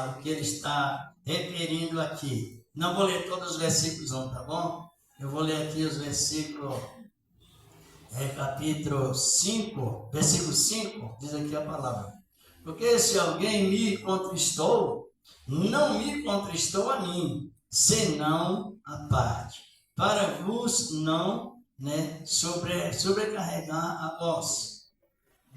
o que ele está referindo aqui. Não vou ler todos os versículos não, tá bom? Eu vou ler aqui os versículos, capítulo 5, versículo 5, diz aqui a palavra. Porque se alguém me contristou, não me contristou a mim, senão a parte, para vos não sobrecarregar a vós.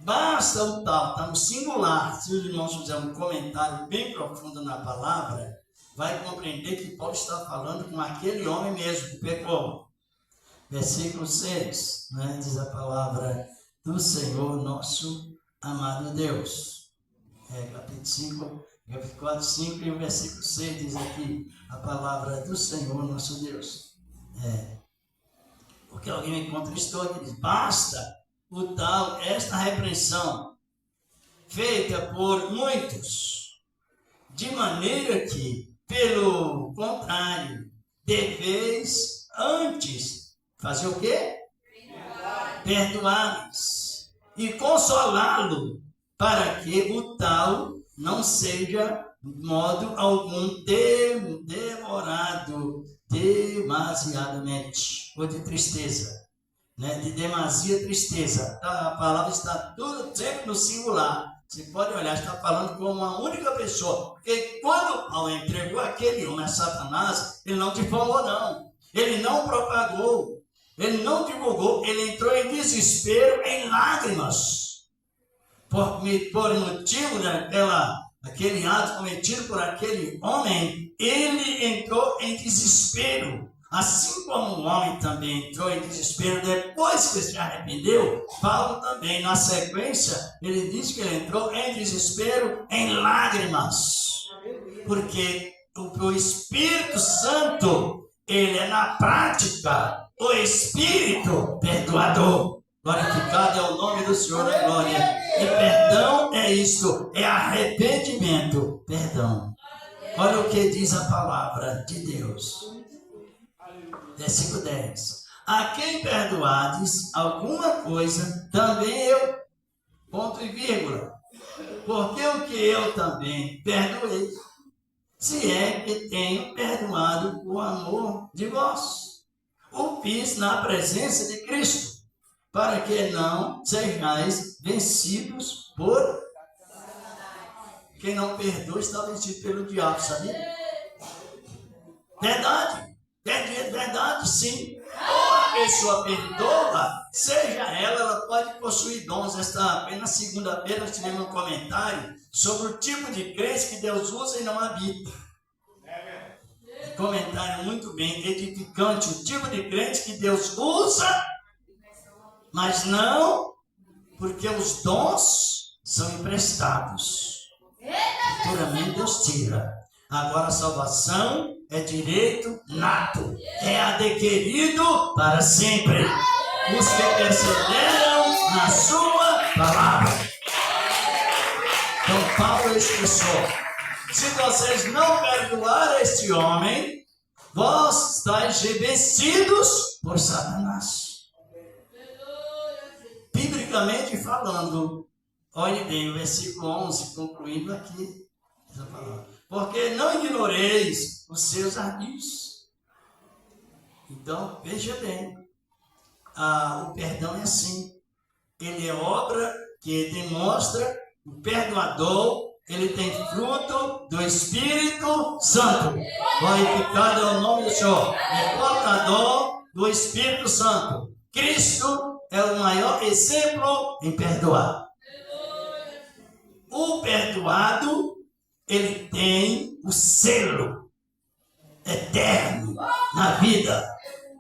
Basta o tal, está no singular. Se os irmãos fizerem um comentário bem profundo na palavra, vai compreender que Paulo está falando com aquele homem mesmo que pecou. Versículo 6, diz a palavra do Senhor nosso amado Deus. Capítulo 5, versículo 4, 5 e o versículo 6 diz aqui a palavra do Senhor nosso Deus. Porque alguém me contristou aqui, diz, basta o tal, esta repreensão, feita por muitos, de maneira que, pelo contrário, deveis antes fazer o quê? Perdoar-lhes e consolá-lo, para que o tal não seja, de modo algum, demorado demasiadamente, ou de tristeza. De demasia tristeza. A palavra está tudo sempre no singular. Você pode olhar, está falando com uma única pessoa. Porque quando Paulo entregou aquele homem a Satanás, ele não difamou não. Ele não propagou. Ele não divulgou. Ele entrou em desespero, em lágrimas. Por motivo daquele ato cometido por aquele homem, ele entrou em desespero. Assim como o homem também entrou em desespero depois que se arrependeu, Paulo também, na sequência, ele diz que ele entrou em desespero, em lágrimas. Porque o Espírito Santo, ele é na prática o Espírito perdoador. Glorificado é o nome do Senhor da glória. E perdão é isto, é arrependimento, perdão. Olha o que diz a palavra de Deus. Versículo 10. A quem perdoardes alguma coisa, também eu, ponto e vírgula, porque o que eu também perdoei, se é que tenho perdoado o amor de vós. O fiz na presença de Cristo, para que não sejais vencidos por... Quem não perdoa está vencido pelo diabo, sabia? Verdade. Verdade, sim. Ou a pessoa perdoa, seja ela pode possuir dons. Na segunda-feira nós tivemos um comentário sobre o tipo de crente que Deus usa e não habita. Comentário muito bem edificante. O tipo de crente que Deus usa, mas não, porque os dons são emprestados. Futuramente Deus tira. Agora a salvação é direito nato, é adquirido para sempre. Os que perseveram na sua palavra. Então Paulo expressou: se vocês não perdoarem este homem, vós estáis vencidos por Satanás. Biblicamente falando, olhe bem o versículo 11, concluindo aqui essa palavra. Porque não ignoreis os seus ardis. Então, veja bem, o perdão é assim. Ele é obra que demonstra o perdoador, ele tem fruto do Espírito Santo. Glorificado é o nome do Senhor. É portador do Espírito Santo. Cristo é o maior exemplo em perdoar. O perdoado, ele tem o selo eterno na vida.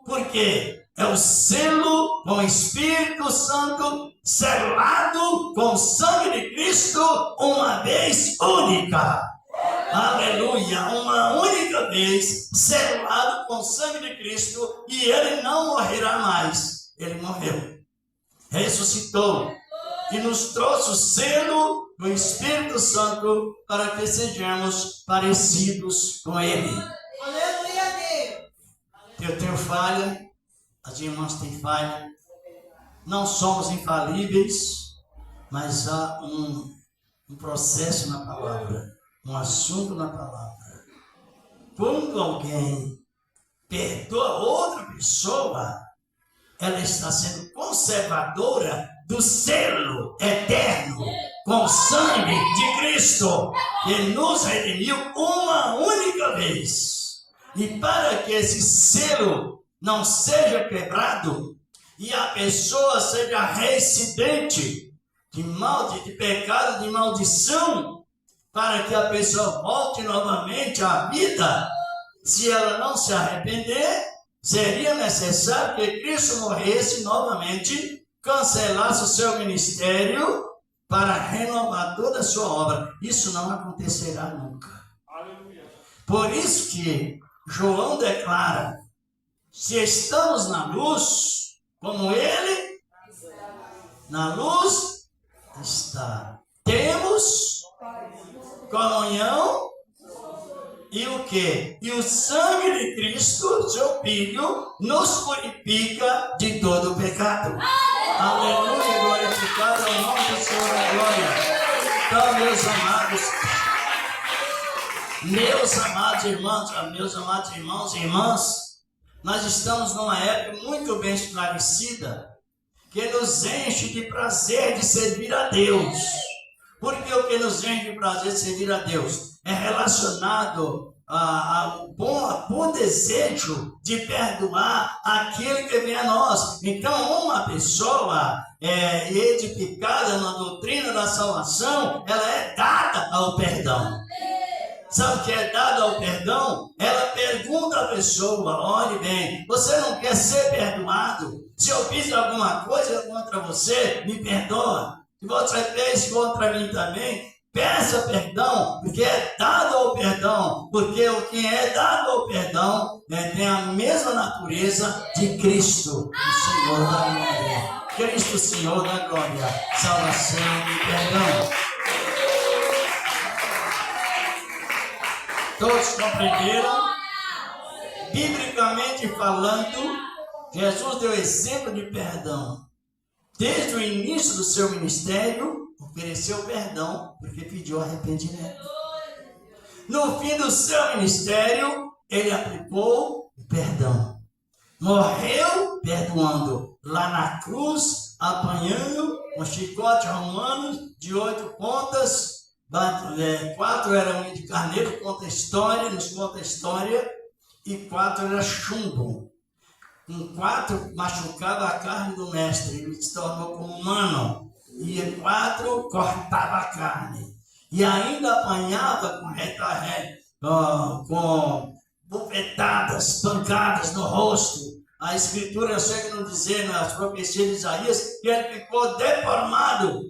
Porque é o selo com o Espírito Santo, selado com o sangue de Cristo, uma vez única. Aleluia, uma única vez, selado com o sangue de Cristo, e ele não morrerá mais. Ele morreu, ressuscitou e nos trouxe o selo do Espírito Santo para que sejamos parecidos com ele. Aleluia, Deus. Eu tenho falha, as irmãs têm falha, não somos infalíveis, mas há um processo na palavra, um assunto na palavra. Quando alguém perdoa outra pessoa, ela está sendo conservadora do selo eterno com o sangue de Cristo, que nos redimiu uma única vez. E para que esse selo não seja quebrado e a pessoa seja reincidente de pecado, de maldição, para que a pessoa volte novamente à vida, se ela não se arrepender, seria necessário que Cristo morresse novamente, cancelasse o seu ministério para renovar toda a sua obra. Isso não acontecerá nunca. Por isso que João declara: se estamos na luz, como ele na luz está, temos comunhão e o quê? E o sangue de Cristo, seu Filho, nos purifica de todo o pecado. Aleluia, glorificado é o nome do Senhor da glória. Então, meus amados irmãos e irmãs, nós estamos numa época muito bem esclarecida, que nos enche de prazer de servir a Deus. Porque o que nos enche de prazer de servir a Deus é relacionado ao bom desejo de perdoar aquele que vem a nós. Então, uma pessoa edificada na doutrina da salvação, ela é dada ao perdão. Sabe o que é dado ao perdão? Ela pergunta à pessoa: olhe bem, você não quer ser perdoado? Se eu fiz alguma coisa contra você, me perdoa. Se você fez contra mim também, peça perdão, porque é dado ao perdão. Porque o que é dado ao perdão tem a mesma natureza de Cristo, o Senhor da glória. Cristo, Senhor da glória, salvação e perdão. Todos compreenderam? Biblicamente falando, Jesus deu exemplo de perdão. Desde o início do seu ministério, ofereceu perdão, porque pediu arrependimento. No fim do seu ministério, ele aplicou o perdão. Morreu perdoando, lá na cruz, apanhando um chicote romano de 8 pontas. 4 era unha de carneiro, conta a história, nos conta a história, e 4 era chumbo. Com 4 machucava a carne do mestre, ele se tornou como humano. E 4 cortava a carne. E ainda apanhava com bufetadas, pancadas no rosto. A escritura chega a nos dizer nas profecias de Isaías que ele ficou deformado.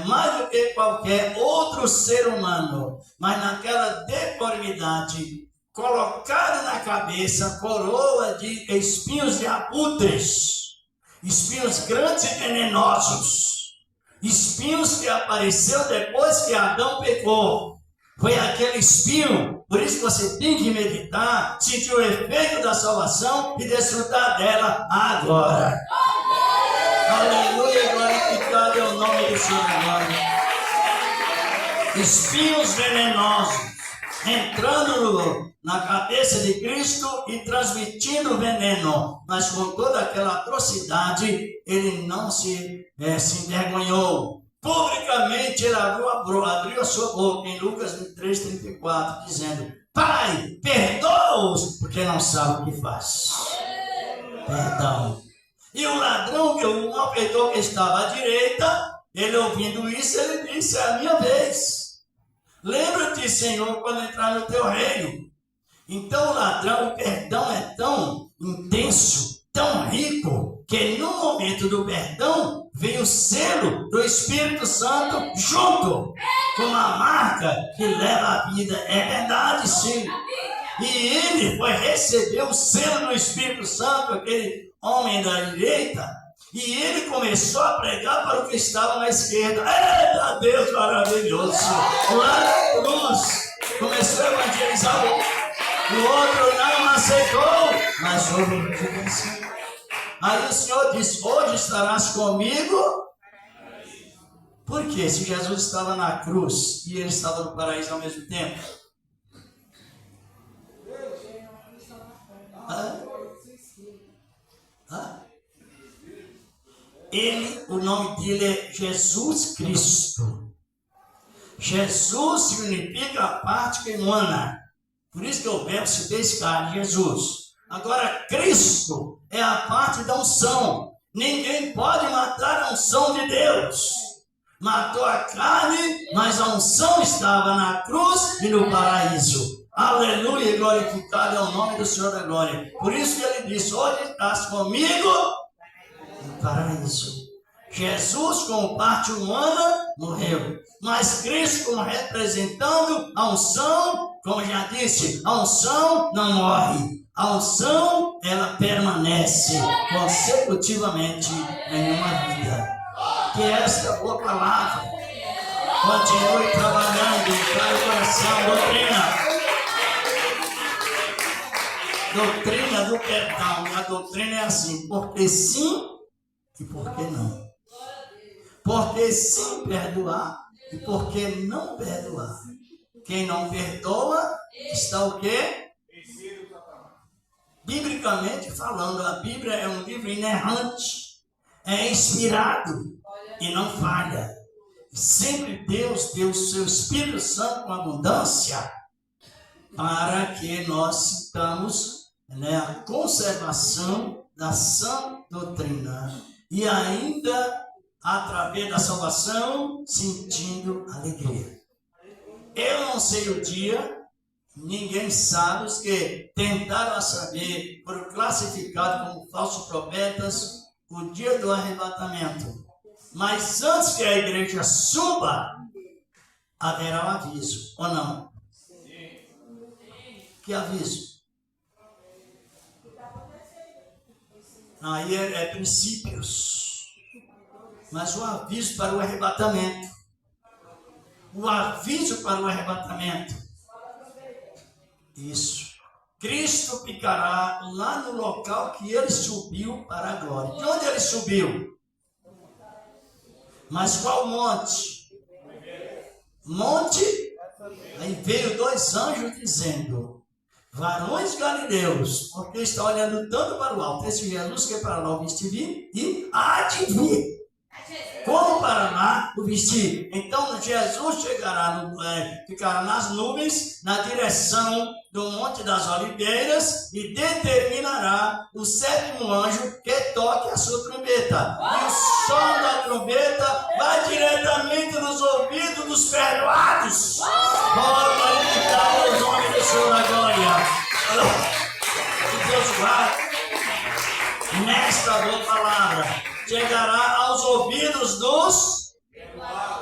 Mais do que qualquer outro ser humano, mas naquela deformidade, colocado na cabeça coroa de espinhos de abutres, espinhos grandes e venenosos, espinhos que apareceu depois que Adão pecou. Foi aquele espinho, por isso que você tem que meditar, sentir o efeito da salvação e desfrutar dela agora. Aleluia, glorificado é o nome do Senhor agora. Espinhos venenosos entrando na cabeça de Cristo e transmitindo veneno, mas com toda aquela atrocidade, ele não se envergonhou. Publicamente ele abriu a sua boca em Lucas 23:34, dizendo: Pai, perdoa-os, porque não sabem o que faz. Perdão. E o ladrão, o malfeitor que estava à direita, ele ouvindo isso, ele disse: é a minha vez. Lembra-te, Senhor, quando entrar no teu reino. Então o ladrão, o perdão é tão intenso, tão rico, que no momento do perdão, veio o selo do Espírito Santo junto. como a marca que leva a vida. É verdade, sim. E ele foi receber o selo do Espírito Santo, aquele homem da direita, e ele começou a pregar para o que estava na esquerda. Eita Deus maravilhoso! Lá na cruz, começou a evangelizar o outro não aceitou, mas houve redenção. Aí o Senhor disse: hoje estarás comigo. Por quê? Se Jesus estava na cruz e ele estava no paraíso ao mesmo tempo. Ele, o nome dele é Jesus Cristo. Jesus significa a parte humana. Por isso que o verbo se fez carne, Jesus. Agora, Cristo é a parte da unção. Ninguém pode matar a unção de Deus. Matou a carne, mas a unção estava na cruz e no paraíso. Aleluia, glorificado é o nome do Senhor da glória. Por isso que ele disse: hoje estás comigo no paraíso. Jesus, como parte humana, morreu. Mas Cristo, como representando a unção, como já disse, a unção não morre. A unção, ela permanece consecutivamente em uma vida. Que esta boa palavra continue trabalhando para o coração. Doutrina do perdão. E a doutrina é assim: porque sim e porque não. Porque sim perdoar e porque não perdoar. Quem não perdoa está o quê? Biblicamente falando, a Bíblia é um livro inerrante, é inspirado e não falha. Sempre Deus deu o seu Espírito Santo com abundância para que nós sintamos a conservação da sã doutrina e ainda, através da salvação, sentindo alegria. Eu não sei o dia, ninguém sabe. Os que tentaram saber foram classificados como falsos profetas o dia do arrebatamento. Mas antes que a igreja suba, haverá um aviso, ou não? Que aviso? Aí é princípios. Mas o aviso para o arrebatamento. O aviso para o arrebatamento. Isso. Cristo ficará lá no local que ele subiu para a glória. De onde ele subiu? Mas qual monte? Monte? Aí veio 2 anjos dizendo: varões galileus, porque está olhando tanto para o alto. Esse Jesus que é para lá o vestir e há de vir. Como para lá o vestir? Então Jesus ficará nas nuvens, na direção do Monte das Oliveiras, e determinará o 7º anjo que toque a sua trombeta. E o som da trombeta vai diretamente nos ouvidos dos perdoados. Glorificado o nome do Senhor da glória. Que Deus guarde. Nesta boa palavra chegará aos ouvidos dos...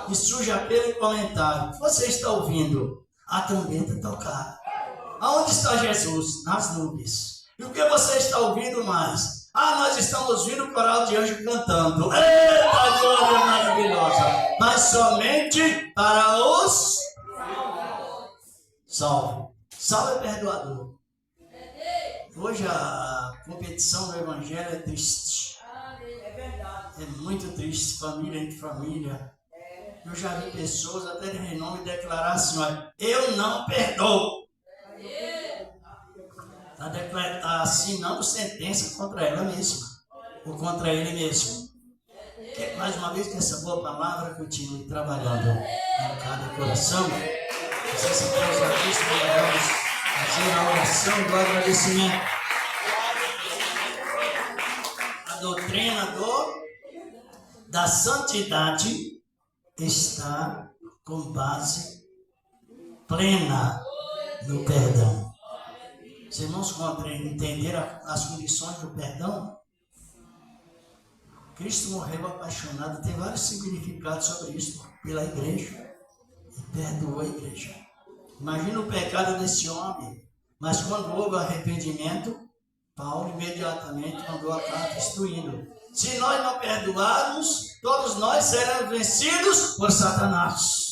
E surge aquele comentário: você está ouvindo a trombeta tocar? Aonde está Jesus? Nas nuvens. E o que você está ouvindo mais? Nós estamos ouvindo o coral de anjo cantando. Eita, glória maravilhosa! Mas somente para os salvos. Salvo é perdoador. Hoje a competição do evangelho é triste. É muito triste, família entre família. Eu já vi pessoas até de renome declarar assim: olha, eu não perdoo. Está assinando sentença contra ela mesma, ou contra ele mesmo. Que, mais uma vez, que essa boa palavra continue trabalhando em cada coração. Não sei se Deus já disse, vamos fazer a oração do agradecimento. A doutrina da santidade está com base plena no perdão. Os irmãos entenderam as condições do perdão? Cristo morreu apaixonado. Tem vários significados sobre isso pela igreja. e perdoou a igreja. Imagina o pecado desse homem. Mas quando houve arrependimento, Paulo imediatamente mandou a carta instruindo: se nós não perdoarmos, todos nós seremos vencidos por Satanás.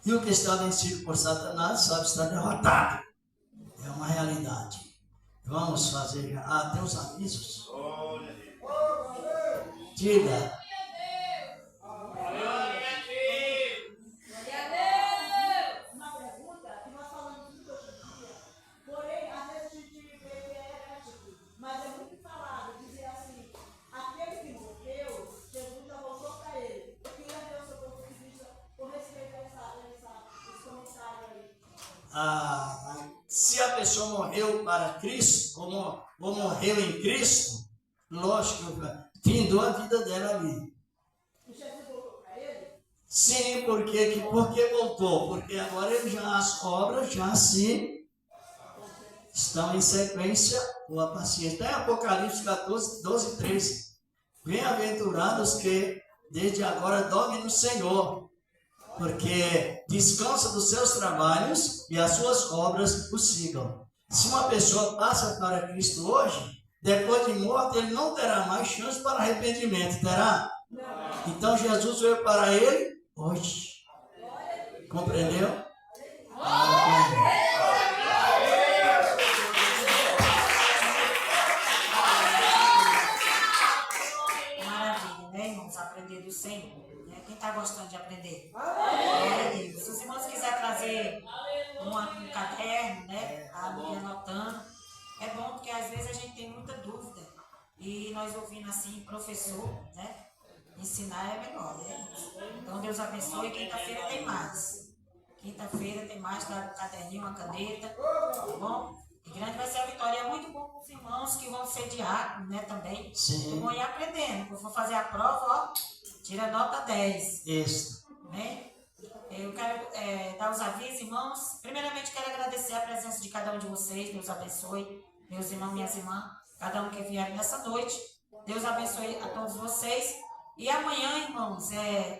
E o que está vencido por Satanás sabe estar derrotado. É uma realidade. Vamos fazer já. Ah, tem os avisos? Diga. Se a pessoa morreu para Cristo, como morreu em Cristo, lógico, findou a vida dela ali. Sim, porque voltou? Porque agora as obras já estão em sequência com a paciência. Está em Apocalipse 14, 12 e 13. Bem-aventurados que desde agora dormem no Senhor, porque descansa dos seus trabalhos e as suas obras o sigam. Se uma pessoa passa para Cristo hoje, depois de morto, ele não terá mais chance para arrependimento, terá? Não. Então Jesus veio para ele hoje. Compreendeu? Maravilha, né, irmãos? Aprender do Senhor. Quem está gostando de aprender? Glória a Deus. Se os irmãos quiserem trazer um caderno, né, anotando, é bom porque às vezes a gente tem muita dúvida e nós ouvindo assim, professor, né, ensinar é melhor, né? Então Deus abençoe. Quinta-feira tem mais. Quinta-feira tem mais, tá? Um caderninho, uma caneta, tá bom? E grande vai ser a vitória. É muito bom para os irmãos que vão ser diáconos, né, também. Sim. Vão ir aprendendo. Eu vou fazer a prova, ó, tira nota 10. Isso. Né? Eu quero dar os avisos, irmãos. Primeiramente, quero agradecer a presença de cada um de vocês. Deus abençoe, meus irmãos, minhas irmãs, cada um que vier nessa noite. Deus abençoe a todos vocês. E amanhã, irmãos,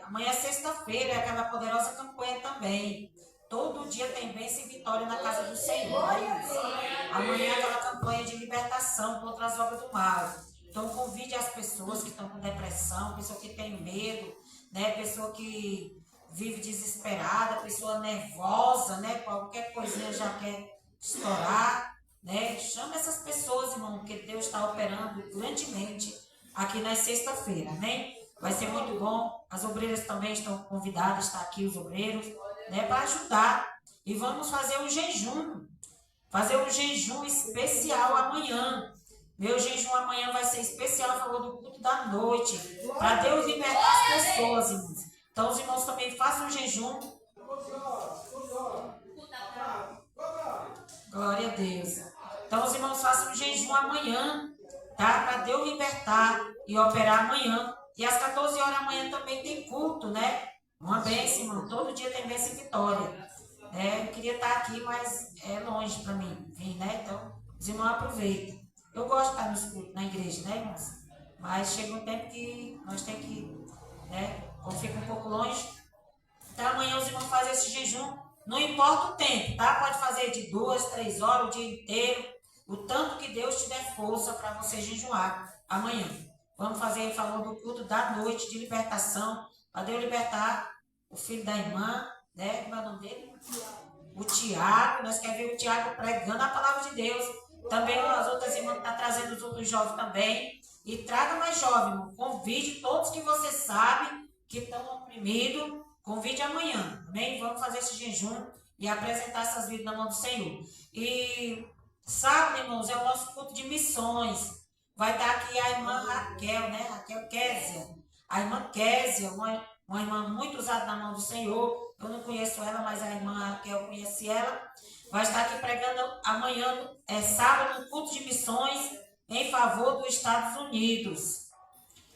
amanhã é sexta-feira, é aquela poderosa campanha também. Todo dia tem bênção e vitória na casa do Senhor. Né? Amanhã é aquela campanha de libertação contra as obras do mal. Então, convide as pessoas que estão com depressão, pessoa que tem medo, né? Pessoa que vive desesperada, pessoa nervosa, né? Qualquer coisinha já quer estourar, né? Chama essas pessoas, irmão, porque Deus está operando grandemente aqui na sexta-feira, né? Vai ser muito bom. As obreiras também estão convidadas, está aqui os obreiros, né? Para ajudar. E vamos fazer um jejum. Fazer um jejum especial amanhã. Meu jejum amanhã vai ser especial a favor do culto da noite. Para Deus libertar as pessoas, irmãos. Então os irmãos também façam um jejum. Glória a Deus. Então os irmãos façam um jejum amanhã, tá? Para Deus libertar e operar amanhã. E às 14 horas amanhã também tem culto, né? Uma bênção, irmão. Todo dia tem bênção e vitória. Eu queria estar aqui, mas é longe para mim vir, né? Então os irmãos aproveitam. Eu gosto de estar nos cultos na igreja, né, irmãos? Mas chega um tempo que nós temos que, né? Como fica um pouco longe. Então amanhã os irmãos fazem esse jejum. Não importa o tempo, tá? Pode fazer de 2, 3 horas, o dia inteiro. O tanto que Deus te der força para você jejuar amanhã. Vamos fazer em favor do culto da noite de libertação. Para Deus libertar o filho da irmã, né? Como é o nome dele? O Tiago. Nós queremos ver o Tiago pregando a palavra de Deus. Também as outras irmãs estão trazendo os outros jovens também. E traga mais jovens, irmão. Convide todos que você sabe que estão oprimidos. Convide amanhã, amém? Vamos fazer esse jejum e apresentar essas vidas na mão do Senhor. E sábado, irmãos, é o nosso culto de missões. Vai estar aqui a irmã Raquel, né? Raquel Késia. A irmã Késia, uma irmã muito usada na mão do Senhor. Eu não conheço ela, mas a irmã Raquel conhece ela. Vai estar aqui pregando amanhã, sábado, no culto de missões em favor dos Estados Unidos.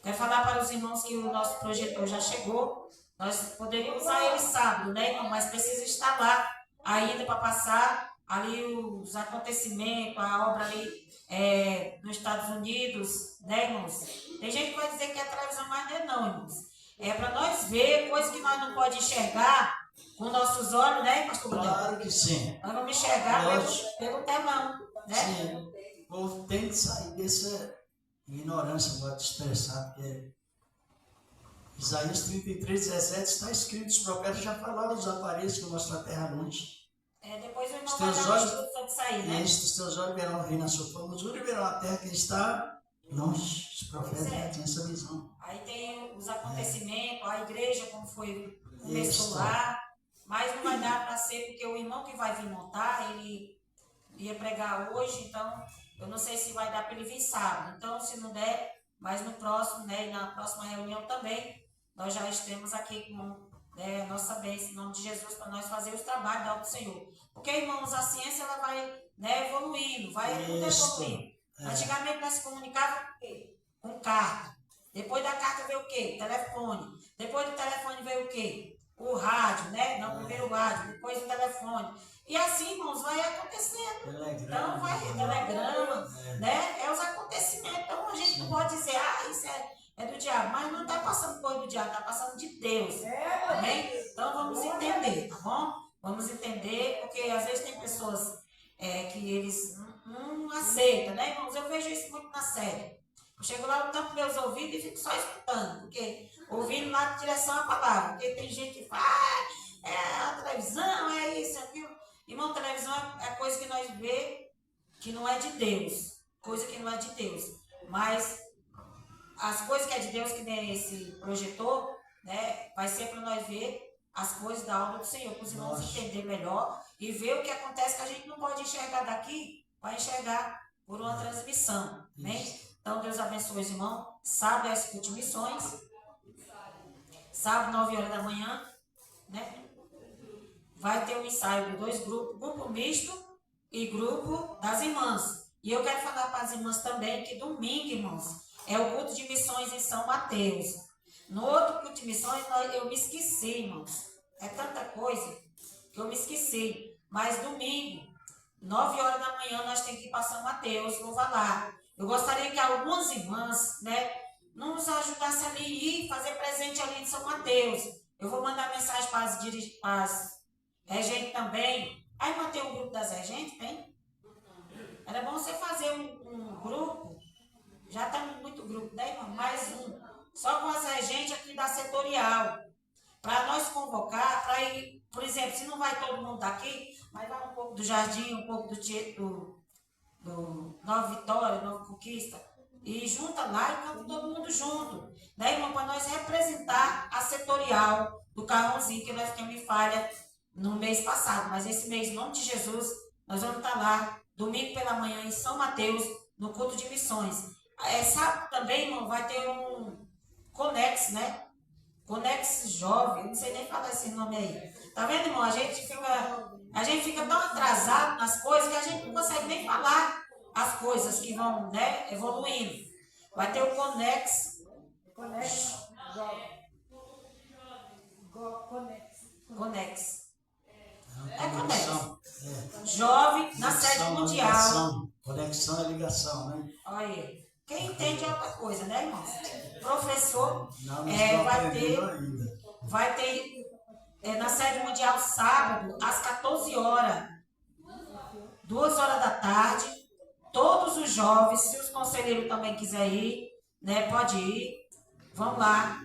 Quero falar para os irmãos que o nosso projetor já chegou. Nós poderíamos usar ele sábado, né, irmão? Mas precisa estar lá ainda para passar ali os acontecimentos, a obra ali nos Estados Unidos, né, irmãos? Tem gente que vai dizer que é televisão, mas não é não, irmãos. É para nós ver coisas que nós não podemos enxergar com nossos olhos, né, pastor Budel? Claro que sim. Nós vamos enxergar Lógico. pelo telão, né? Sim. O povo tem que sair dessa ignorância, pode expressar, porque Isaías 33, 17 está escrito, os profetas já falaram dos aparelhos que mostram a terra à noite. Depois o irmão Os vai teus dar um olhos- estudo sobre isso aí, né? Os teus olhos verão o reino na sua formosura e verão a terra que está longe. Os profetas já tinham essa visão. Aí tem os acontecimentos, a igreja, como foi, começou Isso. lá, mas não vai dar para ser, porque o irmão que vai vir montar, ele ia pregar hoje, então eu não sei se vai dar para ele vir sábado. Então, se não der, mas no próximo, né, e na próxima reunião também, nós já estamos aqui com, né, a nossa bênção, em nome de Jesus, para nós fazer os trabalhos da obra do Senhor. Porque, irmãos, a ciência ela vai, né, evoluindo, vai tudo Isso. evoluindo. É. Antigamente nós se comunicávamos com o quê? Com carta. Depois da carta veio o quê? Telefone. Depois do telefone veio o quê? O rádio, né? Não, primeiro o rádio, depois o telefone. E assim, irmãos, vai acontecendo. Então vai telegrama, né? É os acontecimentos. Então a gente não pode dizer, isso é do diabo. Mas não está passando coisa do diabo, está passando de Deus. Amém? Então vamos entender, tá bom? Vamos entender, porque às vezes tem pessoas que eles não aceitam, né, irmãos? Eu vejo isso muito na série. Eu chego lá, eu tampo meus ouvidos e fico só escutando, porque ouvindo lá de direção à palavra. Porque tem gente que fala, é a televisão, é isso, é aquilo. Irmão, televisão é coisa que nós vê que não é de Deus. Coisa que não é de Deus. Mas as coisas que é de Deus, que nem esse projetor, né, vai ser para nós ver as coisas da obra do Senhor, para os irmãos entender melhor e ver o que acontece que a gente não pode enxergar daqui, vai enxergar por uma transmissão. Né? Então, Deus abençoe os irmãos. Sábado é escute missões. Sábado, 9 horas da manhã, né? Vai ter um ensaio de 2 grupos, grupo misto e grupo das irmãs. E eu quero falar para as irmãs também que domingo, irmãos, é o culto de missões em São Mateus. No outro culto de missões, eu me esqueci, irmãos. É tanta coisa que eu me esqueci. Mas domingo, 9 horas da manhã, nós temos que ir para São Mateus, louvar lá. Eu gostaria que algumas irmãs, né, nos ajudassem ali e fazer presente ali em São Mateus. Eu vou mandar mensagem para as regentes também. Aí mantém o grupo das regentes, tem? Era bom você fazer um grupo. Já está muito grupo, né, irmão? Mais um. Só com as regentes aqui da setorial. Para nós convocar, para ir, por exemplo, se não vai todo mundo daqui, mas vai um pouco do Jardim, um pouco do Nova Vitória, Nova Conquista, e junta lá e canta todo mundo junto. Né, irmão? Para nós representar a setorial do Carrãozinho, que nós temos em falha no mês passado. Mas esse mês, em nome de Jesus, nós vamos estar lá, domingo pela manhã, em São Mateus, no culto de missões. Sábado também, irmão, vai ter um Conex, né? Conex Jovem, eu não sei nem falar esse nome aí. Tá vendo, irmão? A gente fica tão atrasado nas coisas que a gente não consegue nem falar as coisas que vão, né, evoluindo. Vai ter o Conex. Conex. É Conex. Jovem na sede mundial. Conexão é ligação, né? Olha aí. Quem entende é outra coisa, né, irmãos? Professor, Não estou vai aprendendo ainda. ter na sede mundial sábado, às 14 horas, 2 horas da tarde, todos os jovens, se os conselheiros também quiserem ir, né, pode ir, vão lá.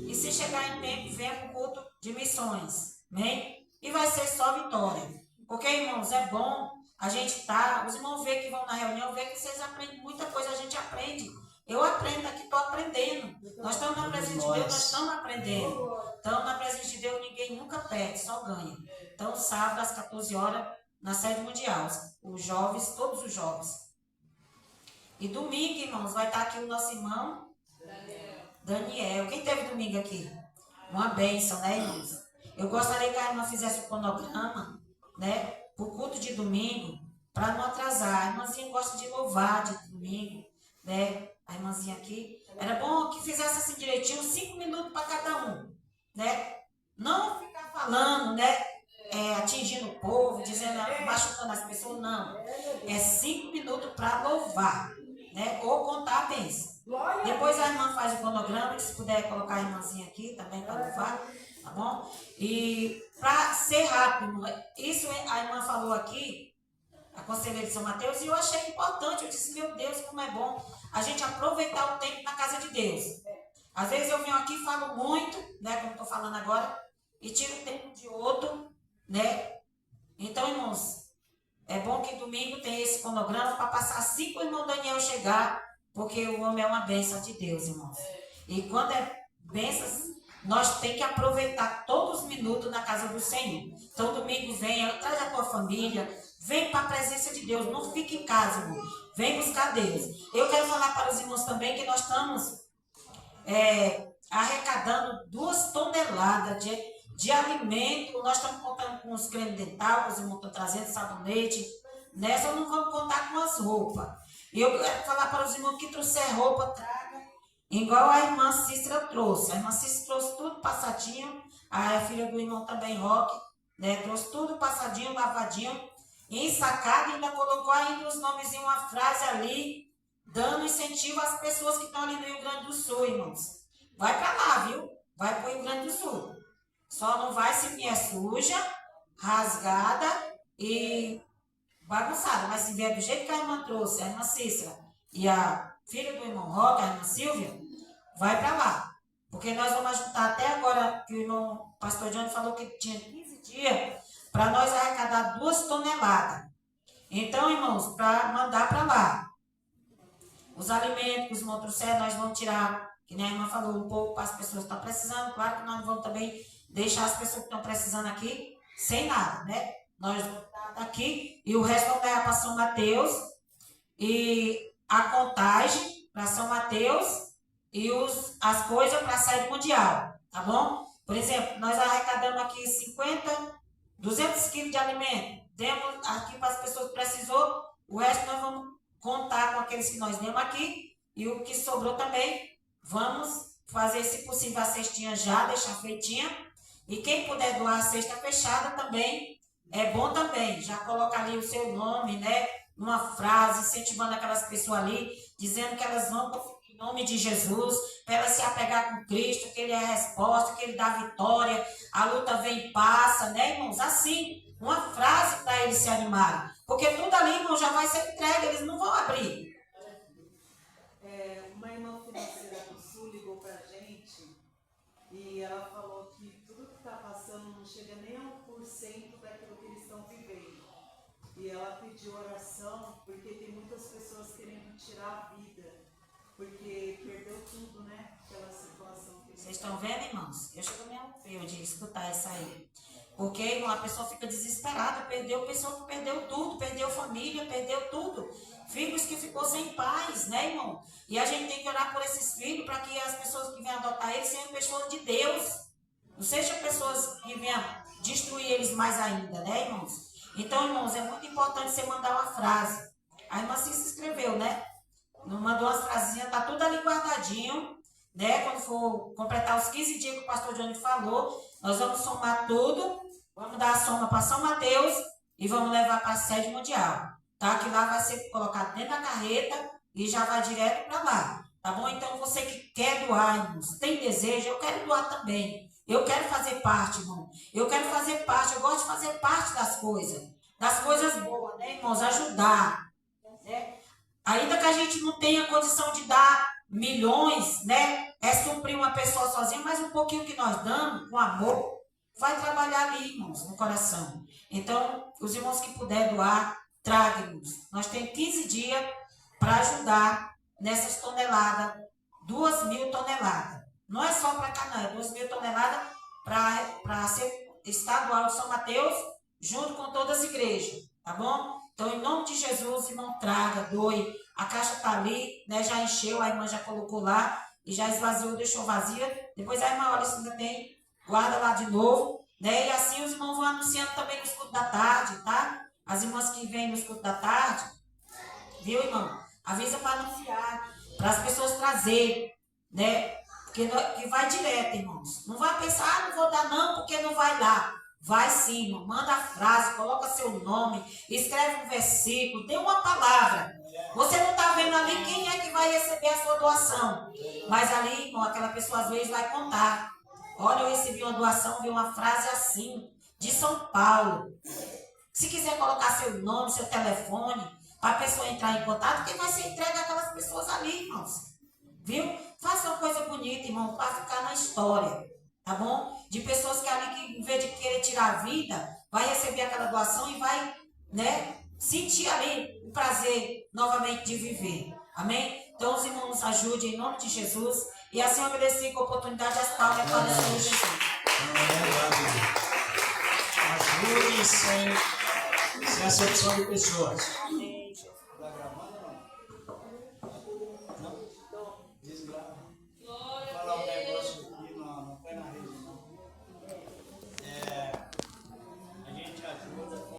E se chegar em tempo, venha para o culto de missões, amém? E vai ser só vitória. Porque, irmãos, é bom a gente os irmãos veem que vão na reunião, veem que vocês aprendem muita coisa, a gente aprende. Eu aprendo aqui, estou aprendendo. Nós estamos na presença de Deus, nós estamos aprendendo. Então, na presença de Deus, ninguém nunca perde, só ganha. Então, sábado, às 14 horas, na sede mundial. Os jovens, todos os jovens. E domingo, irmãos, vai estar aqui o nosso irmão Daniel. Quem teve domingo aqui? Uma bênção, né, irmãos? Eu gostaria que a irmã fizesse o cronograma, né, para o culto de domingo, para não atrasar. A irmãzinha gosta de louvar de domingo, né? A irmãzinha aqui. Era bom que fizesse assim direitinho, 5 minutos para cada um, né? Não ficar falando, né? Atingindo o povo, dizendo, machucando as pessoas, não. É 5 minutos para louvar. né? Ou contar a bênção. Depois a irmã faz o cronograma, se puder colocar a irmãzinha aqui também para levar, tá bom? E para ser rápido, isso a irmã falou aqui, a conselheira de São Mateus, e eu achei importante. Eu disse, meu Deus, como é bom a gente aproveitar o tempo na casa de Deus. Às vezes eu venho aqui e falo muito, né, como estou falando agora, e tiro o tempo de outro, né? Então, irmãos, é bom que domingo tem esse cronograma para passar assim que o irmão Daniel chegar, porque o homem é uma bênção de Deus, irmãos. E quando é bênçãos, nós temos que aproveitar todos os minutos na casa do Senhor. Então, domingo venha, traz a tua família, vem para a presença de Deus, não fique em casa, irmão. Vem buscar Deus. Eu quero falar para os irmãos também que nós estamos arrecadando 2 toneladas de alimento. Nós estamos contando com os creme dental, que os irmãos estão trazendo, sabonete. Nessa não vamos contar com as roupas. E eu quero falar para os irmãos que trouxer roupa, traga, igual a irmã Cícera trouxe. A irmã Cícera trouxe tudo passadinho, a filha do irmão também, Roque, né? Trouxe tudo passadinho, lavadinho, ensacado, e ainda colocou ainda os nomes em uma frase ali, dando incentivo às pessoas que estão ali no Rio Grande do Sul, irmãos. Vai para lá, viu? Vai para o Rio Grande do Sul. Só não vai se vier suja, rasgada e bagunçada. Mas se vier do jeito que a irmã trouxe, a irmã Cícera e a filha do irmão Roca, a irmã Silvia, vai para lá. Porque nós vamos ajuntar até agora, que o irmão pastor Johnny falou que tinha 15 dias, para nós arrecadar 2 toneladas. Então, irmãos, para mandar para lá. Os alimentos que os irmãos trouxeram, nós vamos tirar, que nem a irmã falou, um pouco para as pessoas que estão precisando. Claro que nós não vamos também deixar as pessoas que estão precisando aqui sem nada, né? Nós vamos dar daqui e o resto vamos levar para São Mateus, e a contagem para São Mateus e as coisas para a sede mundial, tá bom? Por exemplo, nós arrecadamos aqui 200 quilos de alimento, demos aqui para as pessoas que precisou, o resto nós vamos contar com aqueles que nós demos aqui, e o que sobrou também, vamos fazer, se possível, a cestinha já, deixar feitinha, e quem puder doar a cesta fechada também, é bom também, já coloca ali o seu nome, né, numa frase, incentivando aquelas pessoas ali, dizendo que elas vão em nome de Jesus, para elas se apegar com Cristo, que Ele é a resposta, que Ele dá a vitória, a luta vem e passa, né, irmãos? Assim, uma frase para eles se animarem. Porque tudo ali, irmão, já vai ser entregue, eles não vão abrir. Uma irmã financeira do Sul ligou para a gente e ela falou que tudo que está passando não chega nem a 1% daquilo que eles estão vivendo. E ela pediu oração porque tem muitas pessoas querendo tirar a vida, porque perdeu tudo, né? Aquela situação que Vocês estão vendo, irmãos? Eu chego meio feio de escutar isso aí. Porque, irmão, a pessoa fica desesperada, perdeu pessoa que perdeu tudo, perdeu família, perdeu tudo. Filhos que ficou sem pais, né, irmão? E a gente tem que orar por esses filhos para que as pessoas que vêm adotar eles sejam pessoas de Deus. Não sejam pessoas que venham destruir eles mais ainda, né, irmãos? Então, irmãos, é muito importante você mandar uma frase. A irmã se escreveu, né? Mandou umas frasinhas, tá tudo ali guardadinho, né? Quando for completar os 15 dias que o pastor Johnny falou, nós vamos somar tudo, vamos dar a soma para São Mateus e vamos levar para a sede mundial, tá? Que lá vai ser colocado dentro da carreta e já vai direto para lá, tá bom? Então, você que quer doar, irmãos, tem desejo, eu quero doar também. Eu quero fazer parte, irmão. Eu quero fazer parte, eu gosto de fazer parte das coisas boas, né, irmãos? Ajudar, né? Ainda que a gente não tenha condição de dar milhões, né? É suprir uma pessoa sozinha, mas um pouquinho que nós damos, com amor, vai trabalhar ali, irmãos, no coração. Então, os irmãos que puderem doar, tragam-nos. Nós temos 15 dias para ajudar nessas toneladas, 2.000 toneladas. Não é só para cá, não, é 2.000 toneladas para ser estadual de São Mateus, junto com todas as igrejas, tá bom? Então, em nome de Jesus, irmão, traga, doe. A caixa está ali, né? Já encheu, a irmã já colocou lá e já esvaziou, deixou vazia. Depois a irmã olha se ainda tem, guarda lá de novo, né? E assim os irmãos vão anunciando também no escudo da tarde, tá? As irmãs que vêm no escudo da tarde, viu, irmão? Avisa para anunciar, para as pessoas trazerem, né? Que vai direto, irmãos. Não vai pensar, não vou dar não, porque não vai lá. Vai sim, irmão. Manda a frase, coloca seu nome, escreve um versículo, dê uma palavra. Você não está vendo ali quem é que vai receber a sua doação. Mas ali, irmão, aquela pessoa às vezes vai contar. Olha, eu recebi uma doação, vi uma frase assim, de São Paulo. Se quiser colocar seu nome, seu telefone, para a pessoa entrar em contato, quem vai ser entregue àquelas pessoas ali, irmãos. Viu? Faça uma coisa bonita, irmão, para ficar na história. Tá bom? De pessoas que ali, que em vez de querer tirar a vida, vai receber aquela doação e vai, né, sentir ali o prazer novamente de viver. Amém? Então os irmãos nos ajudem em nome de Jesus. E assim eu obedeci com a oportunidade as palmas para o Senhor Jesus. Ajude sem acepção de pessoas.